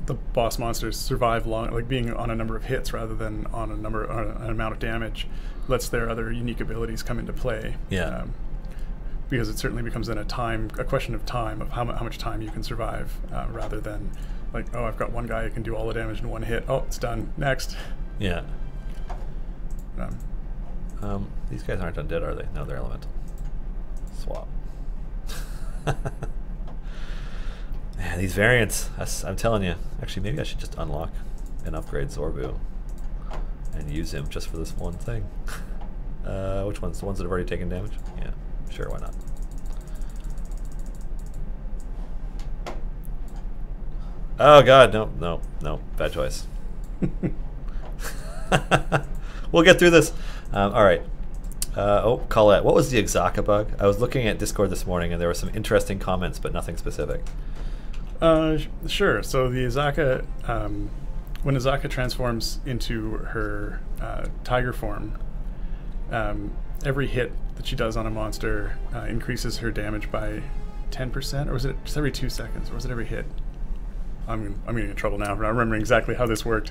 the boss monsters survive long, like being on a number of hits rather than on an amount of damage, lets their other unique abilities come into play. Yeah. Because it certainly becomes then a question of time, of how much time you can survive, rather than like, oh, I've got one guy who can do all the damage in one hit. Oh, it's done. Next. Yeah. These guys aren't undead, are they? No, they're elemental. Swap. Man, these variants, I'm telling you. Actually, maybe I should just unlock and upgrade Zorbu and use him just for this one thing. Which ones? The ones that have already taken damage? Yeah, sure, why not? Oh god, no, bad choice. We'll get through this. Alright. Colette, what was the Exaka bug? I was looking at Discord this morning and there were some interesting comments, but nothing specific. Sure. So the Exaka when Azaka transforms into her tiger form, every hit that she does on a monster increases her damage by 10%, or was it just every 2 seconds, or was it every hit? I'm getting in trouble now for not remembering exactly how this worked.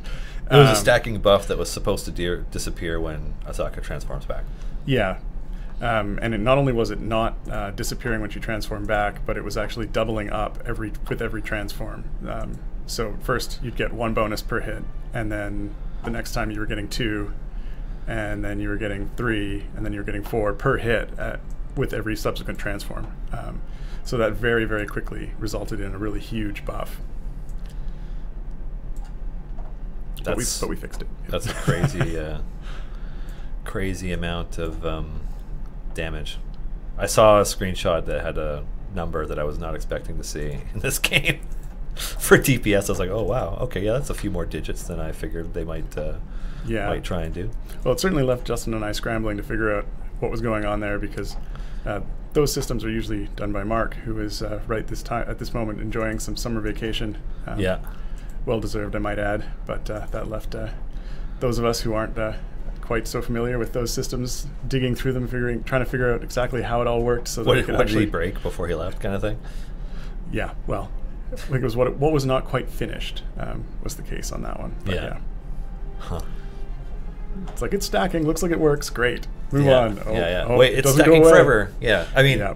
It was a stacking buff that was supposed to disappear when Azaka transforms back. Yeah. And not only was it not disappearing when she transformed back, but it was actually doubling up with every transform. So first you'd get 1 bonus per hit, and then the next time you were getting 2, and then you were getting 3, and then you were getting 4 per hit with every subsequent transform. So that very, very quickly resulted in a really huge buff. But we fixed it. That's a crazy, crazy amount of damage. I saw a screenshot that had a number that I was not expecting to see in this game. For DPS, I was like, oh wow, okay, yeah, that's a few more digits than I figured they might try and do. Well, it certainly left Justin and I scrambling to figure out what was going on there, because those systems are usually done by Mark, who is at this moment enjoying some summer vacation. Yeah. Well deserved, I might add, but that left those of us who aren't quite so familiar with those systems digging through them, trying to figure out exactly how it all worked. So that what did he break before he left, kind of thing? Yeah, well, I think it was what was not quite finished was the case on that one. But yeah. Huh. It's like, it's stacking. Looks like it works. Great. Move on. Oh, wait, it's stacking forever. Yeah, I mean. Yeah.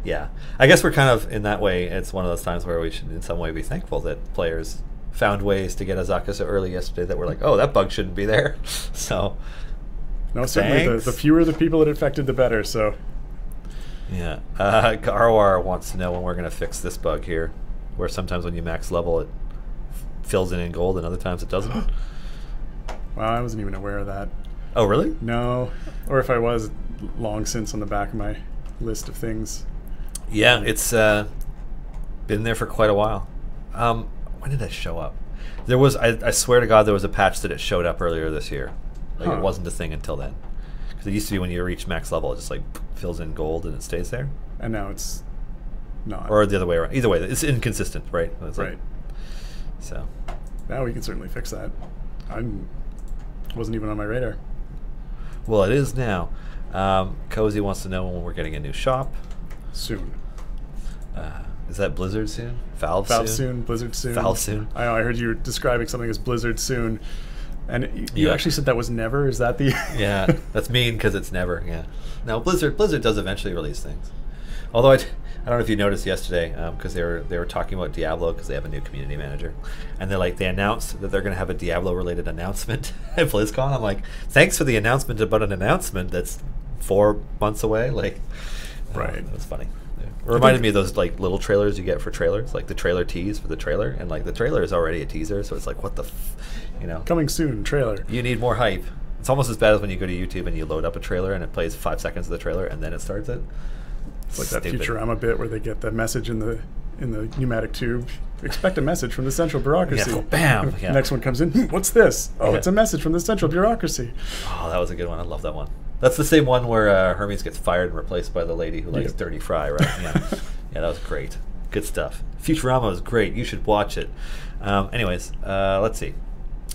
Yeah, I guess we're kind of in that way. It's one of those times where we should, in some way, be thankful that players found ways to get Azaka so early yesterday that we're like, oh, that bug shouldn't be there. So, no, certainly the fewer the people it affected, the better. So, yeah, Garwar wants to know when we're going to fix this bug here, where sometimes when you max level, it fills in gold, and other times it doesn't. Wow, I wasn't even aware of that. Oh, really? No, or if I was, long since on the back of my list of things. Yeah, it's been there for quite a while. When did that show up? There was, I swear to God, there was a patch that it showed up earlier this year. Like, it wasn't a thing until then. Because it used to be when you reach max level, it just like fills in gold and it stays there. And now it's not. Or the other way around. Either way, it's inconsistent, right? It's right. Like, so. Now we can certainly fix that. Wasn't even on my radar. Well, it is now. Cozy wants to know when we're getting a new shop. Soon. Is that Blizzard soon? Valve soon? Blizzard soon? Valve soon? I heard you describing something as Blizzard soon. And you actually said that was never? Is that the... Yeah, that's mean because it's never, yeah. No, Blizzard does eventually release things. Although I don't know if you noticed yesterday, because they were talking about Diablo because they have a new community manager. And they announced that they're going to have a Diablo-related announcement at BlizzCon. I'm like, thanks for the announcement about an announcement that's 4 months away. Like, right. That was funny. It reminded me of those like little trailers you get for trailers, like the trailer tease for the trailer, and like the trailer is already a teaser, so it's like, what the, coming soon trailer. You need more hype. It's almost as bad as when you go to YouTube and you load up a trailer and it plays 5 seconds of the trailer and then it starts it. It's like that Futurama bit where they get the message in the pneumatic tube. Expect a message from the central bureaucracy. Yeah, bam. Yeah. Next one comes in. What's this? Oh, it's a message from the central bureaucracy. Oh, that was a good one. I love that one. That's the same one where Hermes gets fired and replaced by the lady who likes dirty fry, right? Yeah. Yeah, that was great. Good stuff. Futurama was great. You should watch it. Anyways, let's see.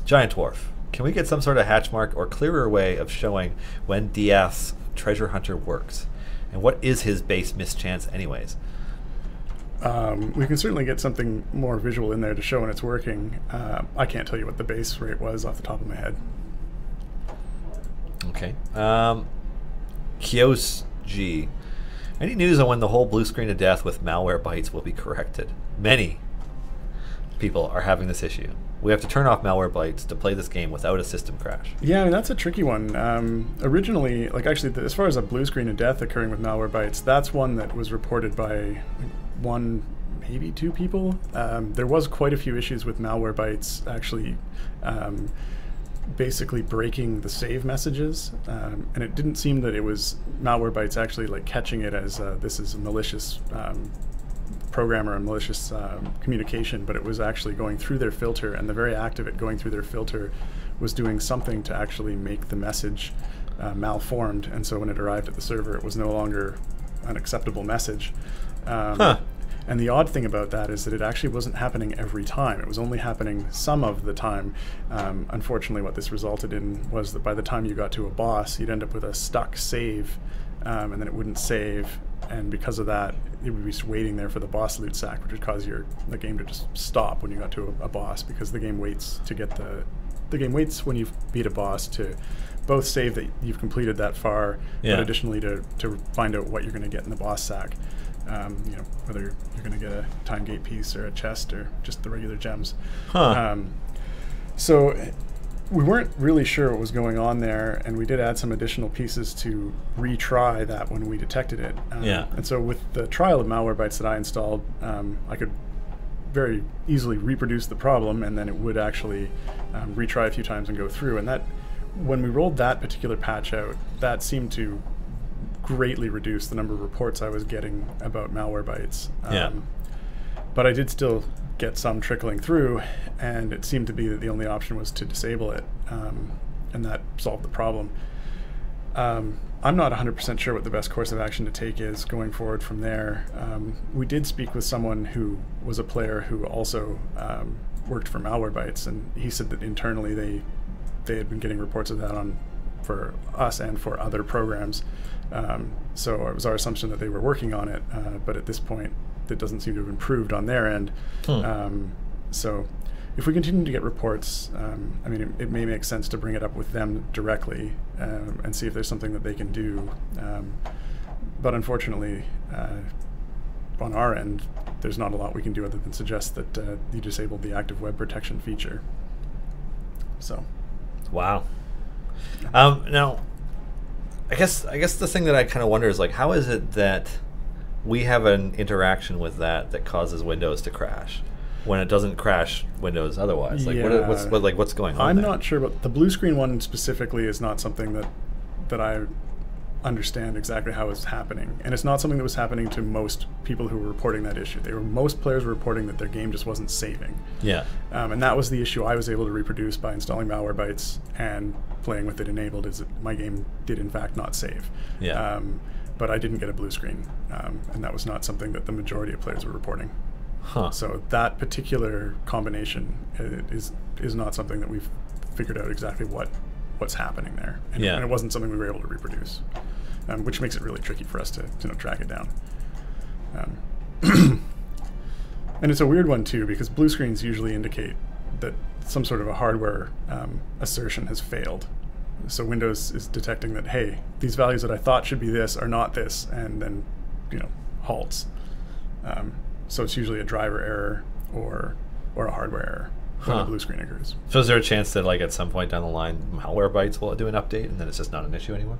Giant Dwarf. Can we get some sort of hatch mark or clearer way of showing when Diath's treasure hunter works? And what is his base mischance anyways? We can certainly get something more visual in there to show when it's working. I can't tell you what the base rate was off the top of my head. Okay. Kios G. Any news on when the whole blue screen of death with malware bytes will be corrected? Many people are having this issue. We have to turn off malware bytes to play this game without a system crash. Yeah, I mean, that's a tricky one. Originally, as far as a blue screen of death occurring with malware bytes, that's one that was reported by one, maybe 2 people. There was quite a few issues with malware bytes actually basically breaking the save messages, and it didn't seem that it was malware bytes actually like catching it as this is a malicious programmer and malicious communication, but it was actually going through their filter, and the very act of it going through their filter was doing something to actually make the message malformed, and so when it arrived at the server it was no longer an acceptable message. And the odd thing about that is that it actually wasn't happening every time. It was only happening some of the time. Unfortunately, what this resulted in was that by the time you got to a boss, you'd end up with a stuck save, and then it wouldn't save. And because of that, it would be just waiting there for the boss loot sack, which would cause the game to just stop when you got to a boss, because the game waits to get the game waits when you beat a boss to both save that you've completed that far, but additionally to find out what you're going to get in the boss sack. Whether you're going to get a time gate piece or a chest or just the regular gems. So we weren't really sure what was going on there, and we did add some additional pieces to retry that when we detected it. And so with the trial of Malwarebytes that I installed, I could very easily reproduce the problem, and then it would actually retry a few times and go through. And that, when we rolled that particular patch out, that seemed to greatly reduce the number of reports I was getting about Malwarebytes. But I did still get some trickling through, and it seemed to be that the only option was to disable it, and that solved the problem. I'm not 100% sure what the best course of action to take is going forward from there. We did speak with someone who was a player who also worked for Malwarebytes, and he said that internally they had been getting reports of that for us and for other programs. So it was our assumption that they were working on it, but at this point it doesn't seem to have improved on their end. So if we continue to get reports, it may make sense to bring it up with them directly and see if there's something that they can do. But unfortunately, on our end, there's not a lot we can do other than suggest that you disable the active web protection feature. So, wow. Now, I guess the thing that I kind of wonder is, like, how is it that we have an interaction with that causes Windows to crash when it doesn't crash Windows otherwise? Like, what's going on? I'm not sure, but the blue screen one specifically is not something that I understand exactly how it's happening, and it's not something that was happening to most people who were reporting that issue. Most players were reporting that their game just wasn't saving. And that was the issue I was able to reproduce by installing Malwarebytes and playing with it enabled, is that my game did in fact not save. But I didn't get a blue screen, and that was not something that the majority of players were reporting. So that particular combination is not something that we've figured out exactly what's happening there, and it wasn't something we were able to reproduce, which makes it really tricky for us to track it down. And it's a weird one too, because blue screens usually indicate that some sort of a hardware assertion has failed. So Windows is detecting that, hey, these values that I thought should be this are not this, and then halts. So it's usually a driver error or a hardware error when a blue screen occurs. So is there a chance that, like, at some point down the line, Malwarebytes will do an update and then it's just not an issue anymore?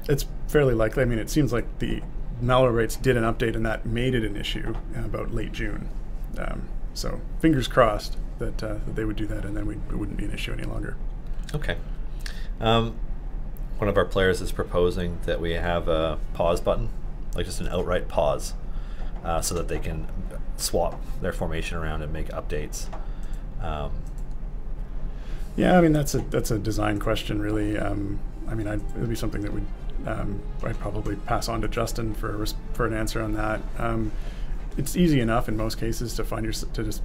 It's fairly likely. I mean, it seems like the Malwarebytes did an update and that made it an issue about late June. So fingers crossed that they would do that, and then it wouldn't be an issue any longer. Okay. One of our players is proposing that we have a pause button, like just an outright pause, so that they can swap their formation around and make updates. Yeah, I mean, that's a design question, really. It would be something that I'd probably pass on to Justin for an answer on that. It's easy enough in most cases to just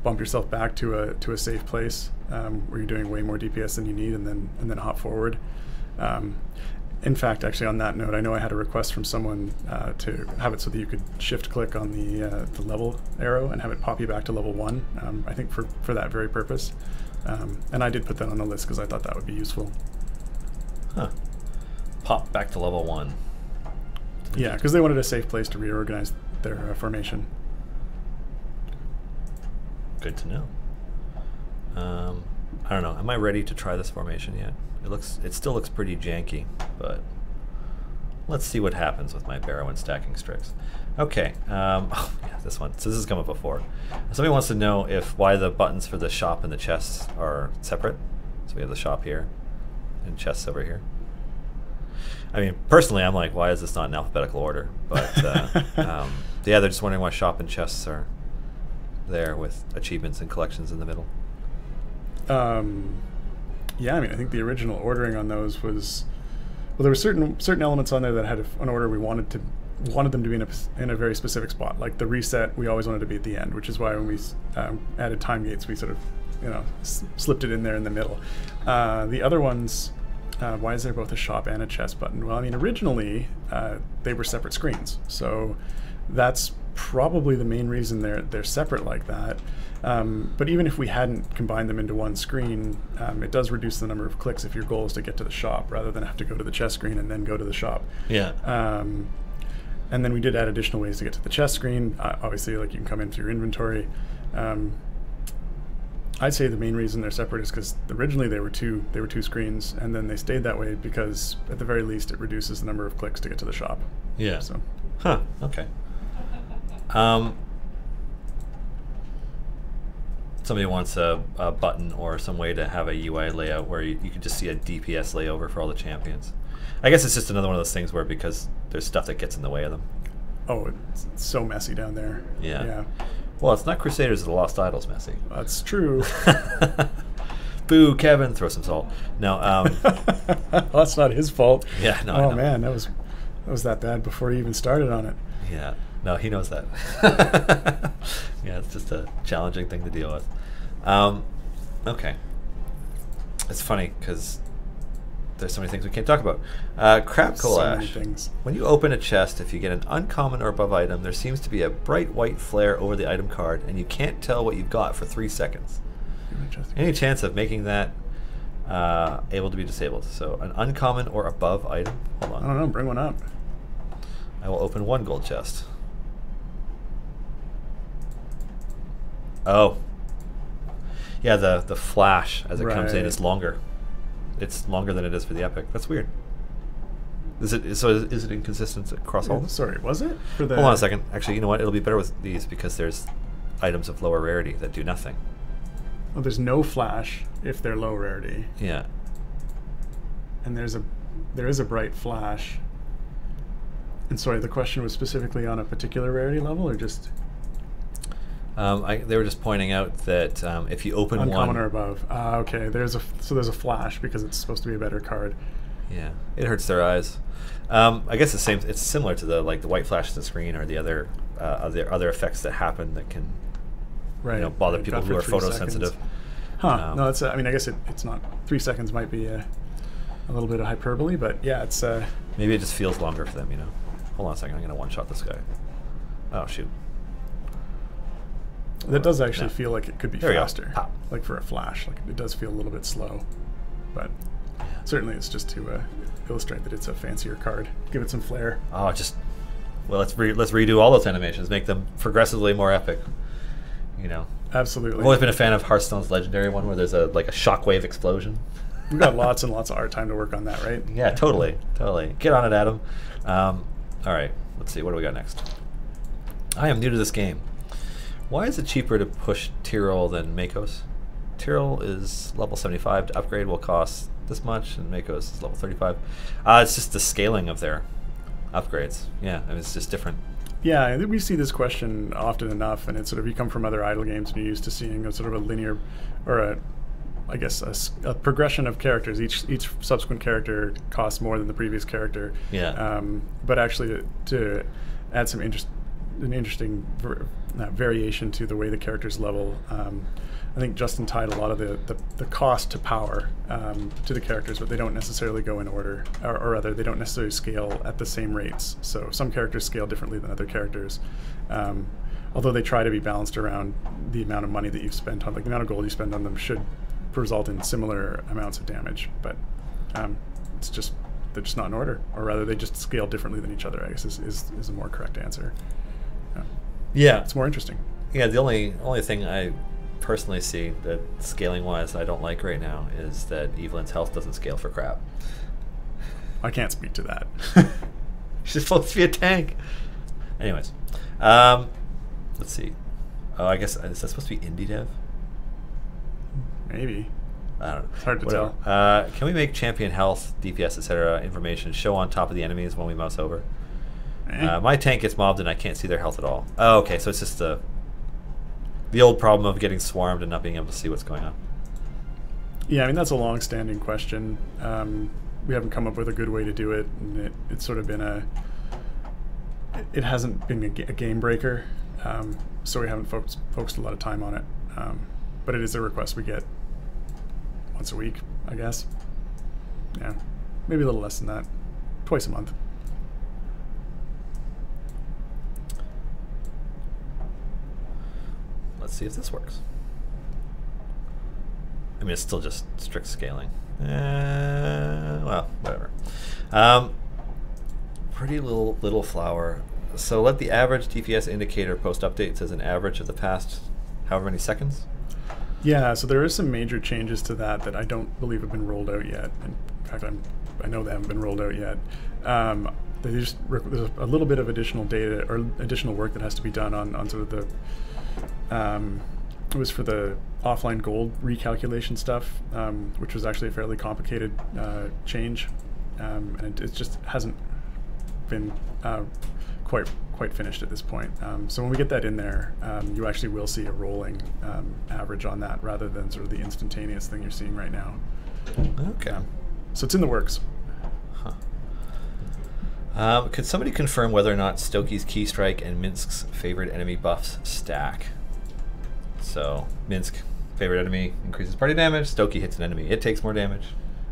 bump yourself back to a safe place where you're doing way more DPS than you need, and then hop forward. In fact, actually, on that note, I know I had a request from someone to have it so that you could shift-click on the level arrow and have it pop you back to level 1, I think for that very purpose. And I did put that on the list because I thought that would be useful. Pop back to level 1. Yeah, because they wanted a safe place to reorganize their formation. Good to know. I don't know. Am I ready to try this formation yet? It still looks pretty janky, but let's see what happens with my Barrow and Stacking Strix. Okay. This one. So this has come up before. Somebody wants to know why the buttons for the shop and the chests are separate. So we have the shop here and chests over here. I mean, personally, I'm like, why is this not in alphabetical order? But yeah, they're just wondering why shop and chests are there with achievements and collections in the middle. Yeah, I mean, I think the original ordering on those was, well, there were certain elements on there that had an order we wanted wanted them to be in a very specific spot. Like the reset, we always wanted to be at the end, which is why when we added time gates, we sort of slipped it in there in the middle. The other ones, why is there both a shop and a chest button? Well, I mean, originally they were separate screens, so that's probably the main reason they're separate like that. But even if we hadn't combined them into one screen, it does reduce the number of clicks if your goal is to get to the shop rather than have to go to the chest screen and then go to the shop. Yeah. And then we did add additional ways to get to the chest screen. Obviously, like you can come in through your inventory. I'd say the main reason they're separate is because originally they were two screens, and then they stayed that way because at the very least it reduces the number of clicks to get to the shop. Yeah. So. Huh. Okay. Somebody wants a button or some way to have a UI layout where you can just see a DPS layover for all the champions. I guess it's just another one of those things where because there's stuff that gets in the way of them. Oh, it's so messy down there. Yeah. Well, it's not Crusaders of the Lost Idols messy. That's true. Boo, Kevin. Throw some salt. No. Well, that's not his fault. Yeah, no. Oh, man, that was that bad before he even started on it. Yeah. No, he knows that. Yeah, it's just a challenging thing to deal with. Okay. It's funny because there's so many things we can't talk about. Crap So Collage. many things. When you open a chest, if you get an uncommon or above item, there seems to be a bright white flare over the item card, and you can't tell what you've got for 3 seconds. Any chance of making that able to be disabled? So an uncommon or above item. Hold on. I don't know. Bring one up. I will open one gold chest. Oh. Yeah, the flash as it comes in is longer. It's longer than it is for the epic. That's weird. Is it inconsistent across all? Sorry, was it? Hold on a second. Actually, you know what? It'll be better with these because there's items of lower rarity that do nothing. Well, there's no flash if they're low rarity. Yeah. And there is a bright flash. And sorry, the question was specifically on a particular rarity level, or just they were just pointing out that if you open uncommon one or above. Okay, there's a flash because it's supposed to be a better card. Yeah, it hurts their eyes. I guess it's similar to the white flash of the screen or the other effects that happen that can bother people who are photosensitive. Huh? No, I mean, I guess it's not 3 seconds. Might be a little bit of hyperbole, but yeah, it's maybe it just feels longer for them. Hold on a second. I'm gonna one shot this guy. Oh shoot. That does actually feel like it could be faster. Pop. Like for a flash, like it does feel a little bit slow, but certainly it's just to illustrate that it's a fancier card. Give it some flair. Oh, let's redo all those animations. Make them progressively more epic. Absolutely. I've always been a fan of Hearthstone's legendary one where there's a shockwave explosion. We've got lots and lots of art time to work on that, right? Yeah, totally. Get on it, Adam. All right, let's see. What do we got next? I am new to this game. Why is it cheaper to push Tyrell than Makos? Tyrell is level 75. To upgrade will cost this much, and Makos is level 35. It's just the scaling of their upgrades. Yeah, I mean, it's just different. Yeah, I think we see this question often enough, and it's sort of you come from other idle games and you're used to seeing a sort of a linear, or a progression of characters. Each subsequent character costs more than the previous character. Yeah. But actually, to add some interesting variation to the way the characters level, I think Justin tied a lot of the cost to power to the characters, but they don't necessarily go in order, or rather, they don't necessarily scale at the same rates. So some characters scale differently than other characters, although they try to be balanced around the amount of money that you've spent on, like the amount of gold you spend on them should result in similar amounts of damage. But it's just they're just not in order, or rather, they just scale differently than each other. I guess is a more correct answer. Yeah, it's more interesting. Yeah, the only thing I personally see that scaling wise I don't like right now is that Evelyn's health doesn't scale for crap. I can't speak to that. She's supposed to be a tank. Anyways, let's see. Oh, I guess is that supposed to be indie dev? Maybe. I don't know. It's hard to tell. Can we make champion health, DPS, etc. information show on top of the enemies when we mouse over? My tank gets mobbed and I can't see their health at all. Oh, okay, so it's just the old problem of getting swarmed and not being able to see what's going on. Yeah, I mean, that's a long-standing question. We haven't come up with a good way to do it, and it's sort of been it hasn't been a game breaker, so we haven't focused a lot of time on it. But it is a request we get once a week, I guess. Yeah, maybe a little less than that, twice a month. Let's see if this works. I mean, it's still just strict scaling. Well, whatever. Pretty little flower. So let the average TPS indicator post update says an average of the past however many seconds. Yeah, so there are some major changes to that I don't believe have been rolled out yet. In fact, I know they haven't been rolled out yet. There's a little bit of additional data or additional work that has to be done on sort of the. It was for the offline gold recalculation stuff, which was actually a fairly complicated change, and it just hasn't been quite finished at this point. So when we get that in there, you actually will see a rolling average on that rather than sort of the instantaneous thing you're seeing right now. Okay. So it's in the works. Could somebody confirm whether or not Stokey's Key Strike and Minsk's favorite enemy buffs stack? So Minsk, favorite enemy, increases party damage. Stokey hits an enemy, it takes more damage.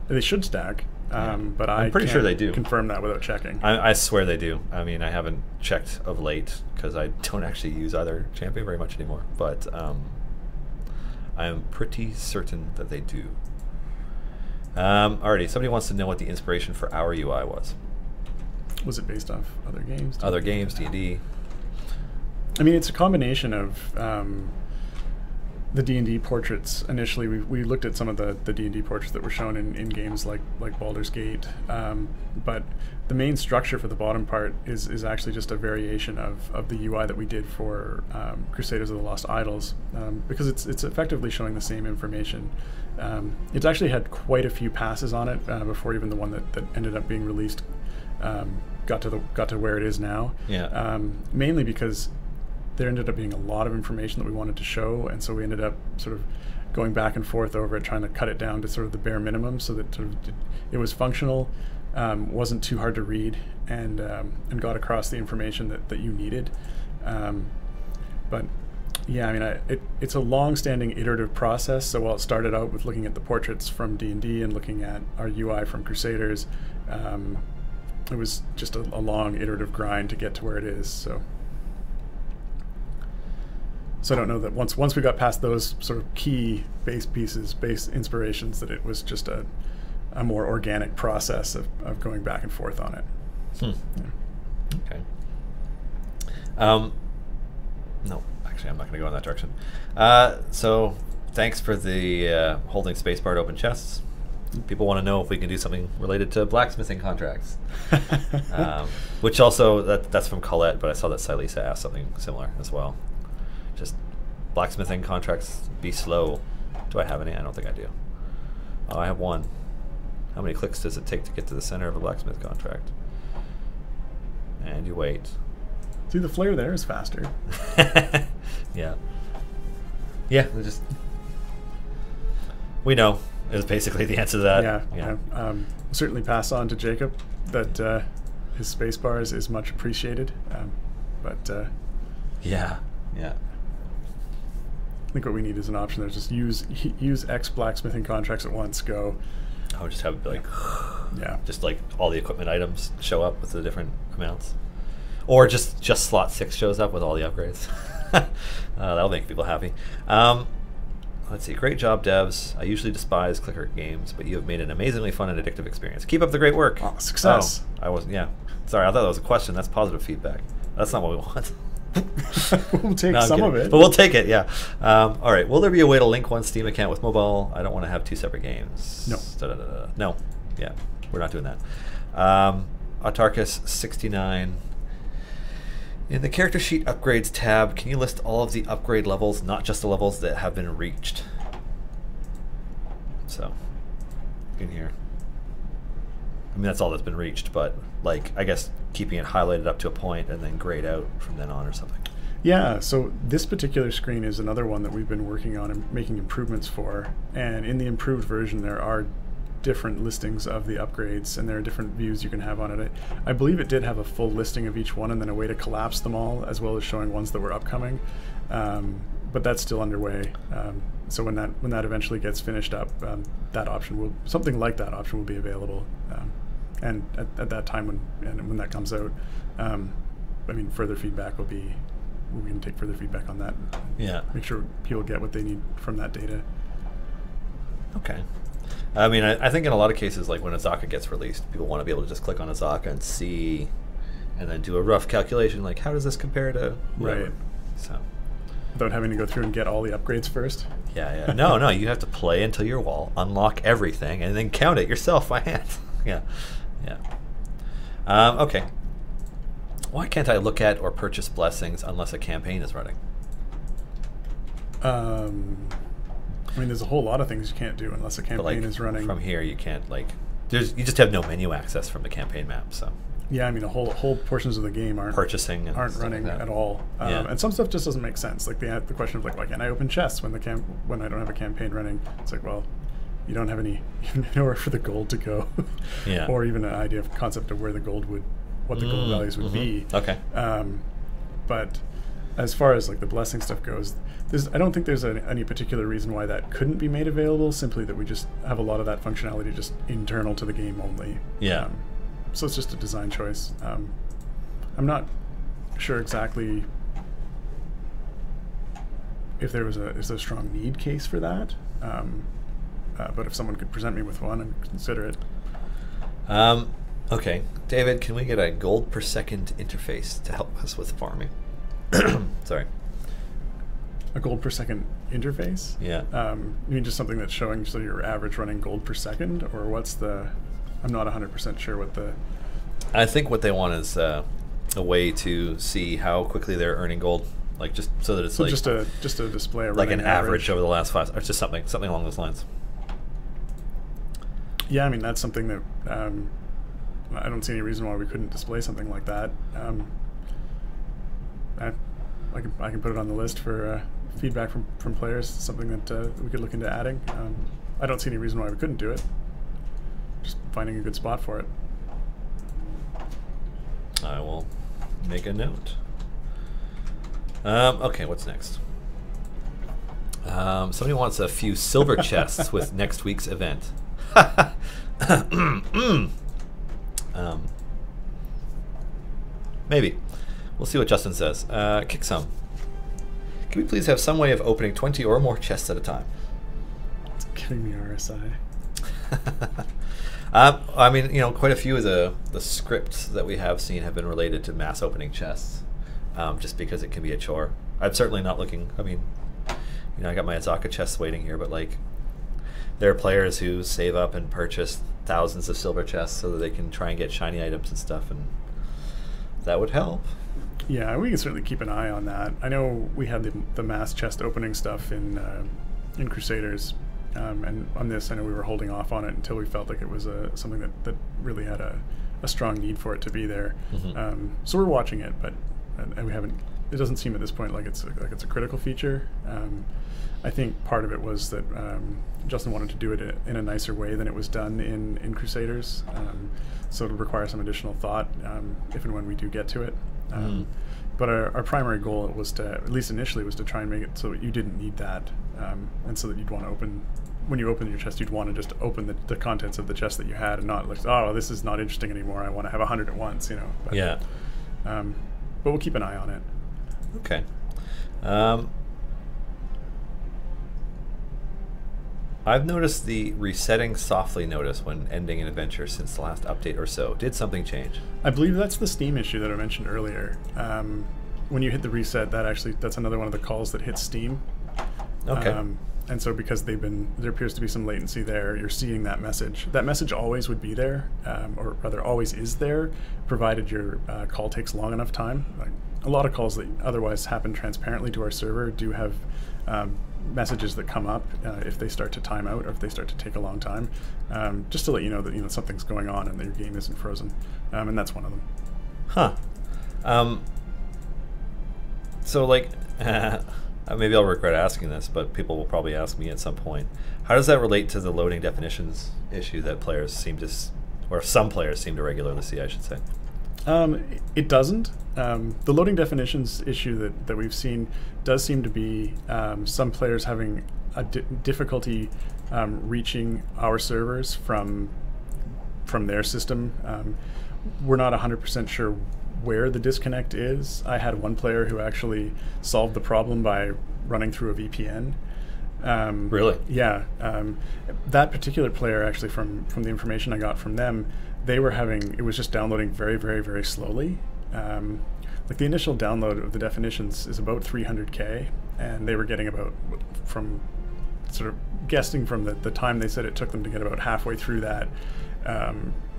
They should stack, but I'm pretty sure they do. Confirm that without checking. I swear they do. I mean, I haven't checked of late because I don't actually use either champion very much anymore. But I am pretty certain that they do. Alrighty, somebody wants to know what the inspiration for our UI was. Was it based off other games? Other games, D&D. I mean, it's a combination of the D&D portraits. Initially, we looked at some of the D&D portraits that were shown in games like Baldur's Gate, but the main structure for the bottom part is actually just a variation of the UI that we did for Crusaders of the Lost Idols, because it's effectively showing the same information. It's actually had quite a few passes on it before even the one that ended up being released got to where it is now. Yeah. Mainly because there ended up being a lot of information that we wanted to show, and so we ended up sort of going back and forth over it, trying to cut it down to sort of the bare minimum so that sort of it was functional, wasn't too hard to read, and got across the information that you needed. But yeah, I mean, it's a long-standing iterative process. So while it started out with looking at the portraits from D&D and looking at our UI from Crusaders, it was just a long iterative grind to get to where it is. So I don't know that once we got past those sort of key base pieces, base inspirations, that it was just a more organic process of going back and forth on it. Yeah. Okay. No, actually, I'm not going to go in that direction. So thanks for the holding spacebar to open chests. People want to know if we can do something related to blacksmithing contracts. Which also, that's from Colette, but I saw that Silisa asked something similar as well. Just blacksmithing contracts be slow. Do I have any? I don't think I do. Oh, I have one. How many clicks does it take to get to the center of a blacksmith contract? And you wait. See, the flare there is faster. Yeah. Yeah, we know is basically the answer to that. Yeah. Certainly pass on to Jacob that his spacebar is much appreciated. Yeah. I think what we need is an option that's just use X blacksmithing contracts at once. Go. I would just have like, yeah, just like all the equipment items show up with the different amounts, or just slot 6 shows up with all the upgrades. That'll make people happy. Let's see. Great job, devs. I usually despise clicker games, but you have made an amazizingly fun and addictive experience. Keep up the great work. Oh, success. Oh, I wasn't. Yeah. Sorry, I thought that was a question. That's positive feedback. That's not what we want. We'll take some of it. But we'll take it, yeah. All right. Will there be a way to link one Steam account with mobile? I don't want to have 2 separate games. No. No. Yeah. We're not doing that. Autarkus69. In the character sheet upgrades tab, can you list all of the upgrade levels, not just the levels that have been reached? So, in here. I mean, that's all that's been reached, but like, I guess keeping it highlighted up to a point and then grayed out from then on or something. Yeah, so this particular screen is another one that we've been working on and making improvements for. And in the improved version, there are different listings of the upgrades, and there are different views you can have on it. I believe it did have a full listing of each one and then a way to collapse them all, as well as showing ones that were upcoming. But that's still underway. So when that eventually gets finished up, that option will, something like that option will be available. And at that time when that comes out, I mean, further feedback will be, we can take further feedback on that. Yeah. Make sure people get what they need from that data. Okay. I mean, I think in a lot of cases, like when Azaka gets released, people want to be able to just click on Azaka and see, and then do a rough calculation, like how does this compare to whatever? Right. So. Without having to go through and get all the upgrades first. Yeah. No, you have to play until your wall, unlock everything, and then count it yourself by hand. Yeah. Okay. Why can't I look at or purchase blessings unless a campaign is running? I mean, there's a whole lot of things you can't do unless a campaign is running. From here, you can't, like, you just have no menu access from the campaign map. So. Yeah, I mean, whole portions of the game aren't purchasing and aren't running like at all. And some stuff just doesn't make sense. Like the question of like, why can't I open chests when I don't have a campaign running? It's like, well, you don't have nowhere for the gold to go, or even an idea of concept of where the gold what the gold values would be. Okay. But as far as like the blessing stuff goes, I don't think there's any particular reason why that couldn't be made available. Simply that we just have a lot of that functionality just internal to the game only. Yeah. So it's just a design choice. I'm not sure exactly if there was a strong need case for that. But if someone could present me with one, I'd consider it. Okay, David, can we get a gold per second interface to help us with farming? Sorry. A gold per second interface? Yeah. You mean just something that's showing so your average running gold per second, or what's the? I'm not 100% sure what the. I think what they want is a way to see how quickly they're earning gold, like just so that it's so like just a display like an average over the last 5, or just something along those lines. Yeah, I mean that's something that I don't see any reason why we couldn't display something like that. I can put it on the list for feedback from players. Something that we could look into adding. I don't see any reason why we couldn't do it. Just finding a good spot for it. I will make a note. Okay, what's next? Somebody wants a few silver chests with next week's event. Maybe. We'll see what Justin says. Kick some. Can we please have some way of opening 20 or more chests at a time? It's giving me RSI. I mean, quite a few of the scripts that we have seen have been related to mass opening chests, just because it can be a chore. I'm certainly not looking. I mean, I got my Azaka chests waiting here, but like, there are players who save up and purchase thousands of silver chests so that they can try and get shiny items and stuff, and that would help. Yeah, we can certainly keep an eye on that. I know we had the mass chest opening stuff in Crusaders. And on this, I know we were holding off on it until we felt like it was something that really had a strong need for it to be there. So we're watching it, but and we haven't. It doesn't seem at this point like it's a critical feature. I think part of it was that Justin wanted to do it in a nicer way than it was done in Crusaders, so it'll require some additional thought if and when we do get to it. But our primary goal was to, at least initially, was to try and make it so that you didn't need that, and so that you'd want to open, when you open your chest, you'd want to just open the contents of the chest that you had, and not like, oh, this is not interesting anymore. I want to have 100 at once, But, yeah. But we'll keep an eye on it. Okay. I've noticed the resetting softly notice when ending an adventure since the last update or so. Did something change? I believe that's the Steam issue that I mentioned earlier. When you hit the reset, that's another one of the calls that hits Steam. Okay. And so because there appears to be some latency there, you're seeing that message. That message always would be there, or rather always is there, provided your call takes long enough time. Like, a lot of calls that otherwise happen transparently to our server do have messages that come up if they start to time out or if they start to take a long time, just to let you know that something's going on and that your game isn't frozen, and that's one of them. Huh. So like, maybe I'll regret asking this, but people will probably ask me at some point. How does that relate to the loading definitions issue that players seem to, or some players seem to regularly see, I should say? It doesn't. The loading definitions issue that we've seen does seem to be some players having a difficulty reaching our servers from their system. We're not 100% sure where the disconnect is. I had one player who actually solved the problem by running through a VPN. Really? Yeah. That particular player, actually, from the information I got from them, they were having, it was just downloading very, very, very slowly. Like the initial download of the definitions is about 300K, and they were getting about, from sort of guessing from the time they said it took them to get about halfway through that,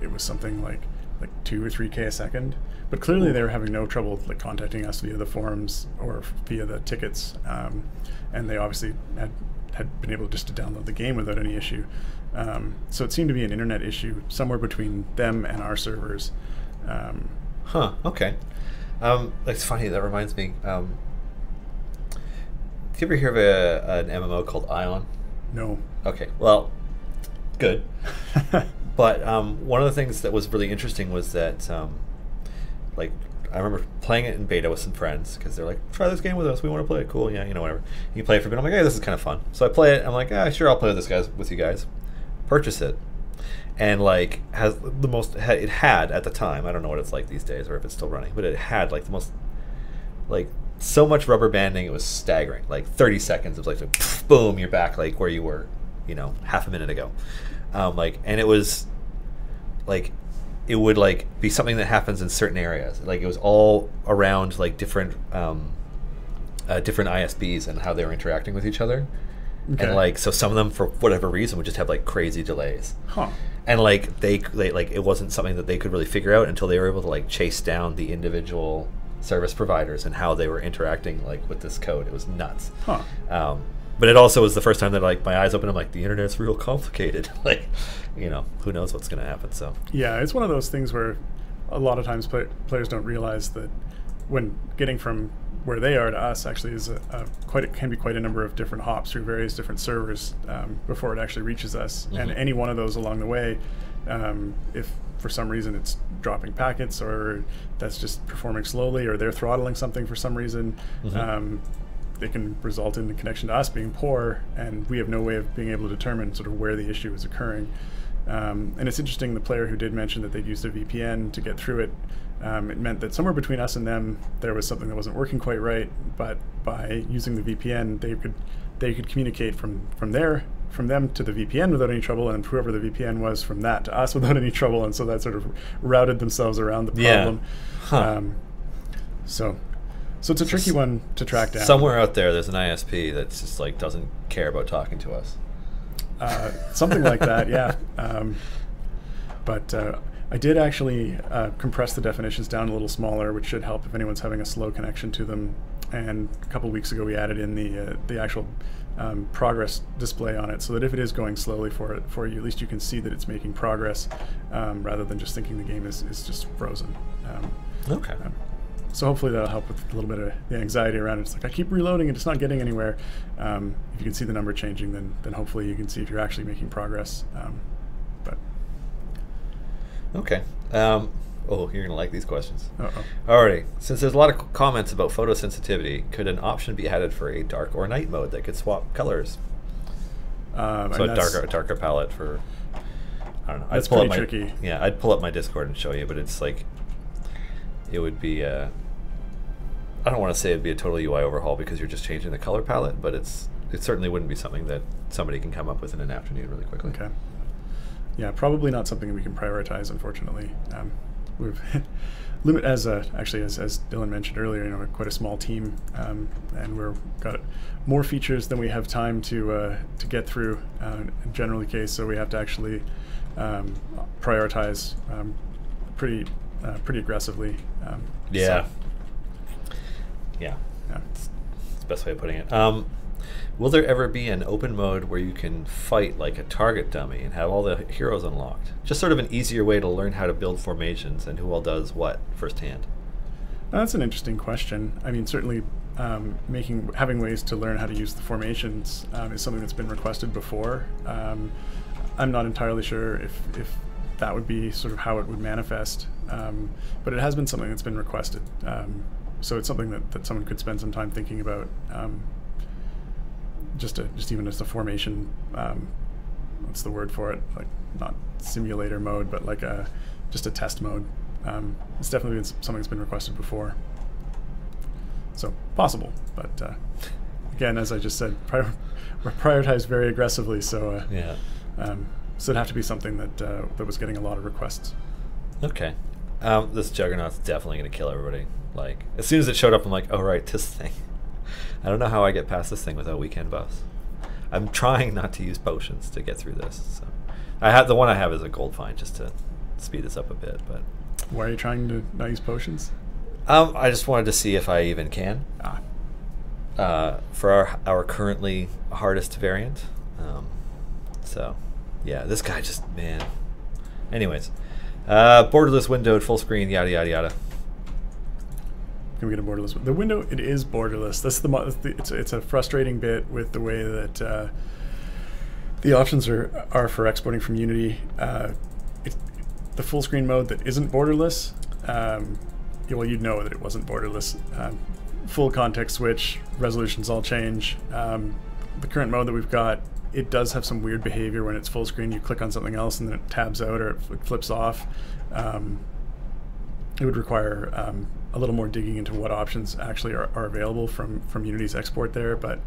it was something like 2 or 3K a second. But clearly they were having no trouble like contacting us via the forums or via the tickets, and they obviously had been able just to download the game without any issue. So it seemed to be an internet issue somewhere between them and our servers. Okay. It's funny, that reminds me. Do you ever hear of an MMO called Ion? No. Okay, well, good. But one of the things that was really interesting was that, like, I remember playing it in beta with some friends because they're like, try this game with us. We want to play it. Cool. Yeah, whatever. You play it for a bit. I'm like, hey, this is kind of fun. So I play it. I'm like, sure, I'll play with you guys. Purchase it. And, like, it had at the time, I don't know what it's like these days or if it's still running, but it had, like, the most, like, so much rubber banding, it was staggering. Like, 30 seconds of, like, boom, you're back, like, where you were, half a minute ago. And it was, like, it would, like, be something that happens in certain areas. Like, it was all around, like, different ISPs and how they were interacting with each other. Okay. And, like, so some of them, for whatever reason, would just have, like, crazy delays. Huh. And, like, they like, it wasn't something that they could really figure out until they were able to, like, chase down the individual service providers and how they were interacting, like, with this code. It was nuts. Huh. But it also was the first time that, like, my eyes opened. I'm like, the internet's real complicated. Like, who knows what's going to happen. So yeah, it's one of those things where a lot of times players don't realize that when getting from where they are to us actually is it can be quite a number of different hops through various different servers before it actually reaches us. Mm-hmm. And any one of those along the way, if for some reason it's dropping packets or that's just performing slowly or they're throttling something for some reason, mm-hmm. They can result in the connection to us being poor, and we have no way of being able to determine sort of where the issue is occurring. And it's interesting, the player who did mention that they'd used a VPN to get through it, it meant that somewhere between us and them there was something that wasn't working quite right, but by using the VPN they could communicate from them to the VPN without any trouble, and whoever the VPN was from that to us without any trouble, and so that sort of routed themselves around the problem. Yeah. Huh. So it's a tricky one to track down. Somewhere out there's an ISP that's just like doesn't care about talking to us. Something like that, yeah. But I did actually compress the definitions down a little smaller, which should help if anyone's having a slow connection to them. And a couple of weeks ago, we added in the actual progress display on it, so that if it is going slowly for you, at least you can see that it's making progress, rather than just thinking the game is just frozen. Okay. So hopefully that'll help with a little bit of the anxiety around it. It's like, I keep reloading and it's not getting anywhere. If you can see the number changing, then hopefully you can see if you're actually making progress. But okay. You're going to like these questions. Uh-oh. Alrighty. Since there's a lot of comments about photosensitivity, could an option be added for a dark or night mode that could swap colors? So a darker palette for, I don't know. That's pretty tricky. Yeah, I'd pull up my Discord and show you, but it's like, it would be, I don't want to say it'd be a total UI overhaul because you're just changing the color palette, but it certainly wouldn't be something that somebody can come up with in an afternoon really quickly. Okay. Yeah, probably not something that we can prioritize, unfortunately. We've as Dylan mentioned earlier, we're quite a small team, and we've got more features than we have time to get through in general the case. So we have to actually prioritize pretty aggressively. Yeah. It's the best way of putting it. Will there ever be an open mode where you can fight like a target dummy and have all the heroes unlocked? Just sort of an easier way to learn how to build formations and who all does what firsthand. That's an interesting question. I mean, certainly having ways to learn how to use the formations is something that's been requested before. I'm not entirely sure if that would be sort of how it would manifest, but it has been something that's been requested. So it's something that someone could spend some time thinking about, just even as a formation. What's the word for it? Like, not simulator mode, but like just a test mode. It's definitely been something that's been requested before. So possible, but again, as I just said, we're prioritized very aggressively. So yeah. So it'd have to be something that was getting a lot of requests. Okay. This Juggernaut's definitely going to kill everybody. Like, as soon as it showed up, I'm like, oh, right, this thing. I don't know how I get past this thing without Weekend Buffs. I'm trying not to use potions to get through this. So the one I have is a gold find just to speed this up a bit. But why are you trying to not use potions? I just wanted to see if I even can. For our currently hardest variant. So, yeah, this guy just, man. Anyways, borderless windowed, full screen, yada yada yada. Can we get a borderless? The window, it is borderless. That's it's a frustrating bit with the way that the options are for exporting from Unity. The full screen mode that isn't borderless. Well, you'd know that it wasn't borderless. Full context switch, resolutions all change. The current mode that we've got, it does have some weird behavior when it's full screen. You click on something else and then it tabs out or it flips off. It would require a little more digging into what options actually are available from Unity's export there, but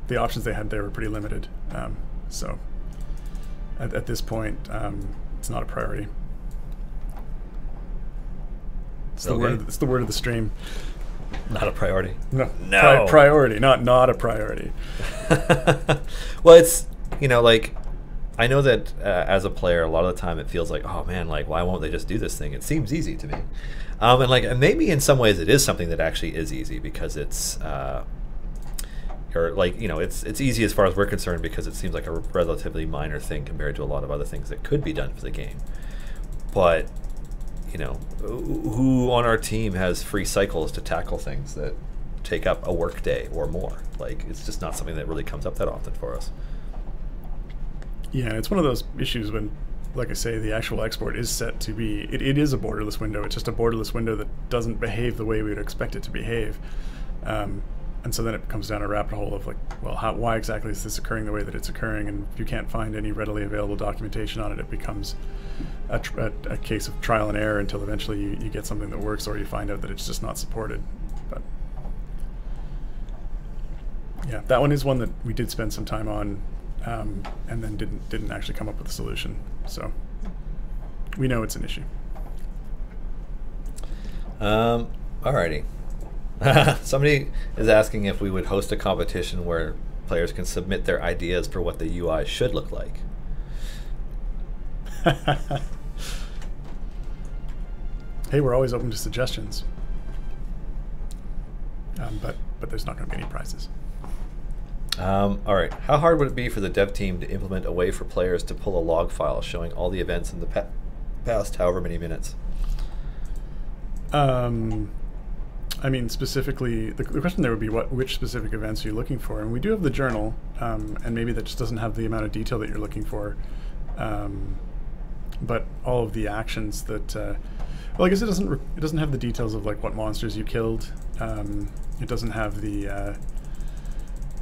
the options they had there were pretty limited. So at this point, it's not a priority. It's the word. It's the word of the stream. Not a priority. No. Priority, not a priority. Well, it's, like, I know that as a player, a lot of the time it feels like, oh man, like, why won't they just do this thing? It seems easy to me. And maybe in some ways it is something that actually is easy because it's, it's easy as far as we're concerned because it seems like a relatively minor thing compared to a lot of other things that could be done for the game. But, who on our team has free cycles to tackle things that take up a work day or more? Like, it's just not something that really comes up that often for us. Yeah, it's one of those issues when, like I say, the actual export is set to be, it is a borderless window. It's just a borderless window that doesn't behave the way we would expect it to behave. And so then it comes down a rabbit hole of like, well, why exactly is this occurring the way that it's occurring? And if you can't find any readily available documentation on it, it becomes a case of trial and error until eventually you get something that works, or you find out that it's just not supported. But yeah, that one is one that we did spend some time on, and then didn't actually come up with a solution. So we know it's an issue. Alrighty. Somebody is asking if we would host a competition where players can submit their ideas for what the UI should look like. Hey, we're always open to suggestions, but there's not going to be any prizes. All right. How hard would it be for the dev team to implement a way for players to pull a log file showing all the events in the past however many minutes? I mean, specifically, the question there would be which specific events are you looking for? And we do have the journal, and maybe that just doesn't have the amount of detail that you're looking for. But all of the actions that, well, I guess it doesn't have the details of like what monsters you killed. It doesn't have the,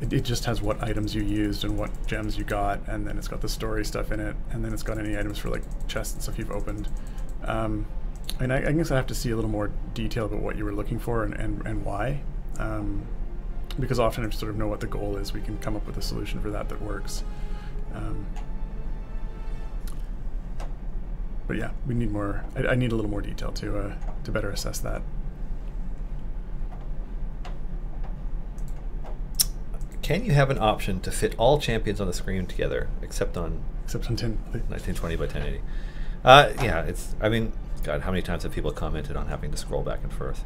it just has what items you used and what gems you got, and then it's got the story stuff in it, and then it's got any items for like chests and stuff you've opened. And I guess I have to see a little more detail about what you were looking for and why. Because often if you sort of know what the goal is, we can come up with a solution for that works. But yeah, we need more. I need a little more detail to better assess that. Can you have an option to fit all champions on the screen together, except on 1920 by 1080? Yeah, it's. I mean, God, how many times have people commented on having to scroll back and forth?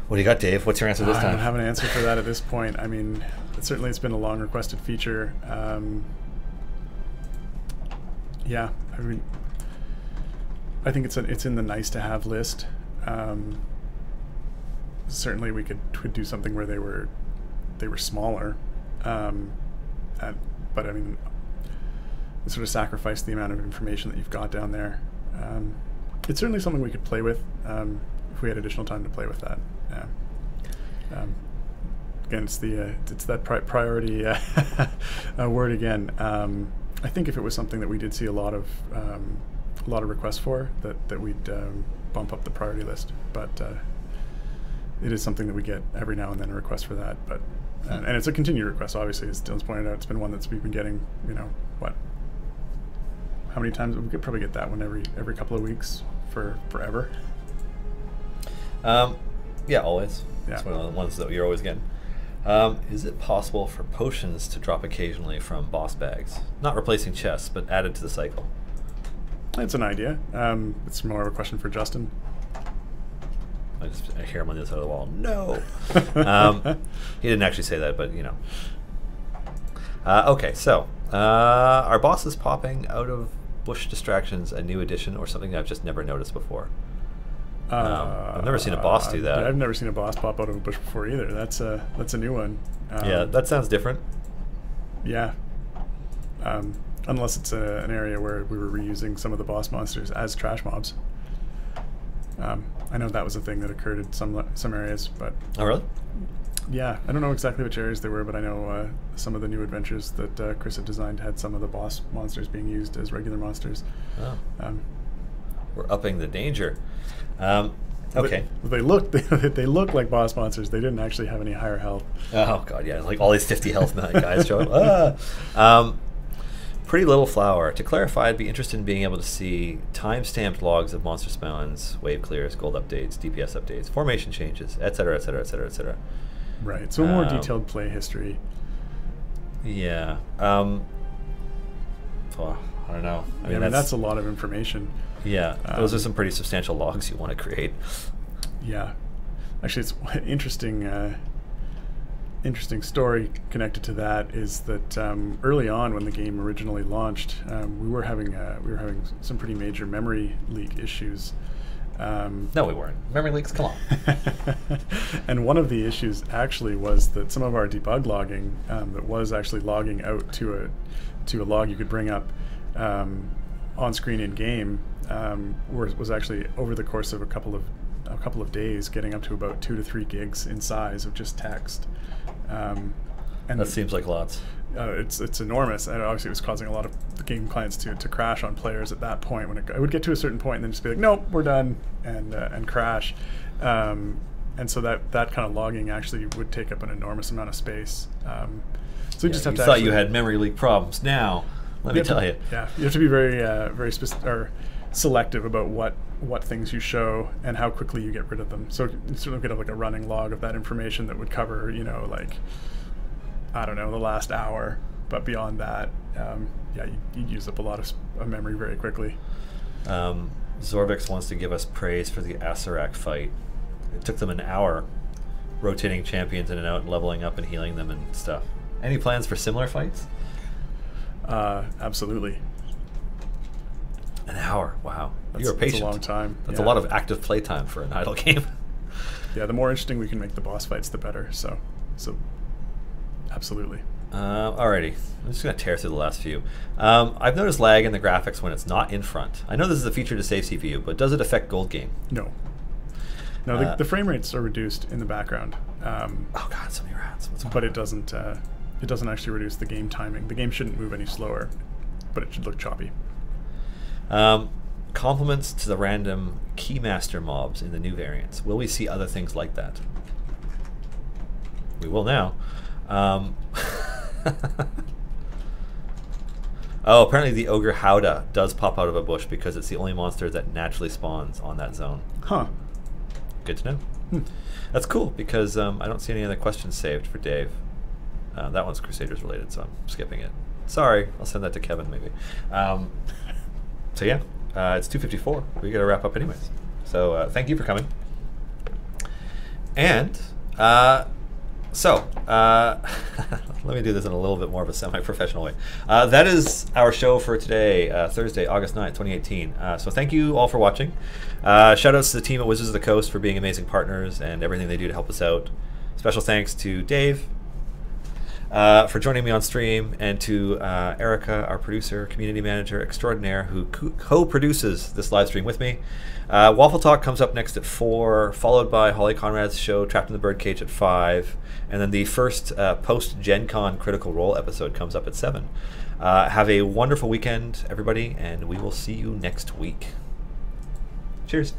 What do you got, Dave? What's your answer this time? I don't have an answer for that at this point. I mean, certainly it's been a long requested feature. Yeah, I mean, I think it's in the nice to have list. certainly we could do something where they were smaller, but I mean, it sort of sacrificed the amount of information that you've got down there. It's certainly something we could play with if we had additional time to play with that. Yeah. Again, it's that priority word again. I think if it was something that we did see a lot of requests for, that we'd bump up the priority list. But it is something that we get every now and then, a request for that. But and it's a continued request, obviously, as Dylan's pointed out. It's been one we've been getting. How many times? We could probably get that one every couple of weeks for forever. Yeah, always. Yeah. It's one of the ones that you're always getting. Is it possible for potions to drop occasionally from boss bags? Not replacing chests, but added to the cycle. It's an idea. It's more of a question for Justin. I hear him on the other side of the wall. No! He didn't actually say that, but Okay, so are bosses popping out of bush distractions a new addition or something that I've just never noticed before? I've never seen a boss do that. I've never seen a boss pop out of a bush before either. That's a new one. Yeah, that sounds different. Yeah. Unless it's an area where we were reusing some of the boss monsters as trash mobs. I know that was a thing that occurred in some areas, but Oh, really? yeah, I don't know exactly which areas they were, but I know some of the new adventures that Chris had designed had some of the boss monsters being used as regular monsters. Oh. We're upping the danger. Okay. They look like boss monsters. They didn't actually have any higher health. Oh god, yeah, like all these 50 health guys show up. Pretty Little Flower. To clarify, I'd be interested in being able to see time-stamped logs of monster spawns, wave clears, gold updates, DPS updates, formation changes, etc., etc., etc., etc. Right. So a more detailed play history. Yeah. I don't know. I mean, that's a lot of information. Yeah, those are some pretty substantial logs you want to create. Yeah, actually, it's interesting story connected to that is that early on when the game originally launched, we were having some pretty major memory leak issues. No, we weren't. Memory leaks, come on. And one of the issues actually was that some of our debug logging that was actually logging out to a log you could bring up on screen in game was actually over the course of a couple of days getting up to about 2 to 3 gigs in size of just text. And that seems like lots. It's enormous, and obviously it was causing a lot of the game clients to crash on players at that point. When it would get to a certain point and then just be like, nope, we're done, and crash. And so that kind of logging actually would take up an enormous amount of space. So you just have to. Thought you had memory leak problems. Now, let me tell you. Yeah, you have to be very selective about what things you show and how quickly you get rid of them. So you sort of get like a running log of that information that would cover, like, I don't know, the last hour. But beyond that, you'd use up a lot of memory very quickly. Zorvix wants to give us praise for the Acererak fight. It took them an hour rotating champions in and out and leveling up and healing them and stuff. Any plans for similar fights? Absolutely. An hour, wow. You're patient. That's a long time. That's a lot of active play time for an idle game. Yeah, the more interesting we can make the boss fights, the better. So absolutely. Alrighty, I'm just going to tear through the last few. I've noticed lag in the graphics when it's not in front. I know this is a feature to save CPU, but does it affect Gold Game? No. No, the frame rates are reduced in the background. Oh god, so many rats. But it doesn't actually reduce the game timing. The game shouldn't move any slower, but it should look choppy. Compliments to the random Keymaster mobs in the new variants. Will we see other things like that? We will now. Oh, apparently the Ogre Howdah does pop out of a bush because it's the only monster that naturally spawns on that zone. Huh. Good to know. That's cool because I don't see any other questions saved for Dave. That one's Crusaders related, so I'm skipping it. Sorry, I'll send that to Kevin maybe. So yeah, it's 2:54. We got to wrap up anyways. So thank you for coming. And So, let me do this in a little bit more of a semi-professional way. That is our show for today, Thursday, August 9th, 2018. So thank you all for watching. Shout-outs to the team at Wizards of the Coast for being amazing partners and everything they do to help us out. Special thanks to Dave for joining me on stream, and to Erica, our producer, community manager extraordinaire, who co-produces this live stream with me. Waffle Talk comes up next at 4, followed by Holly Conrad's show Trapped in the Birdcage at 5, and then the first post-Gen Con Critical Role episode comes up at 7. Have a wonderful weekend, everybody, and we will see you next week. Cheers.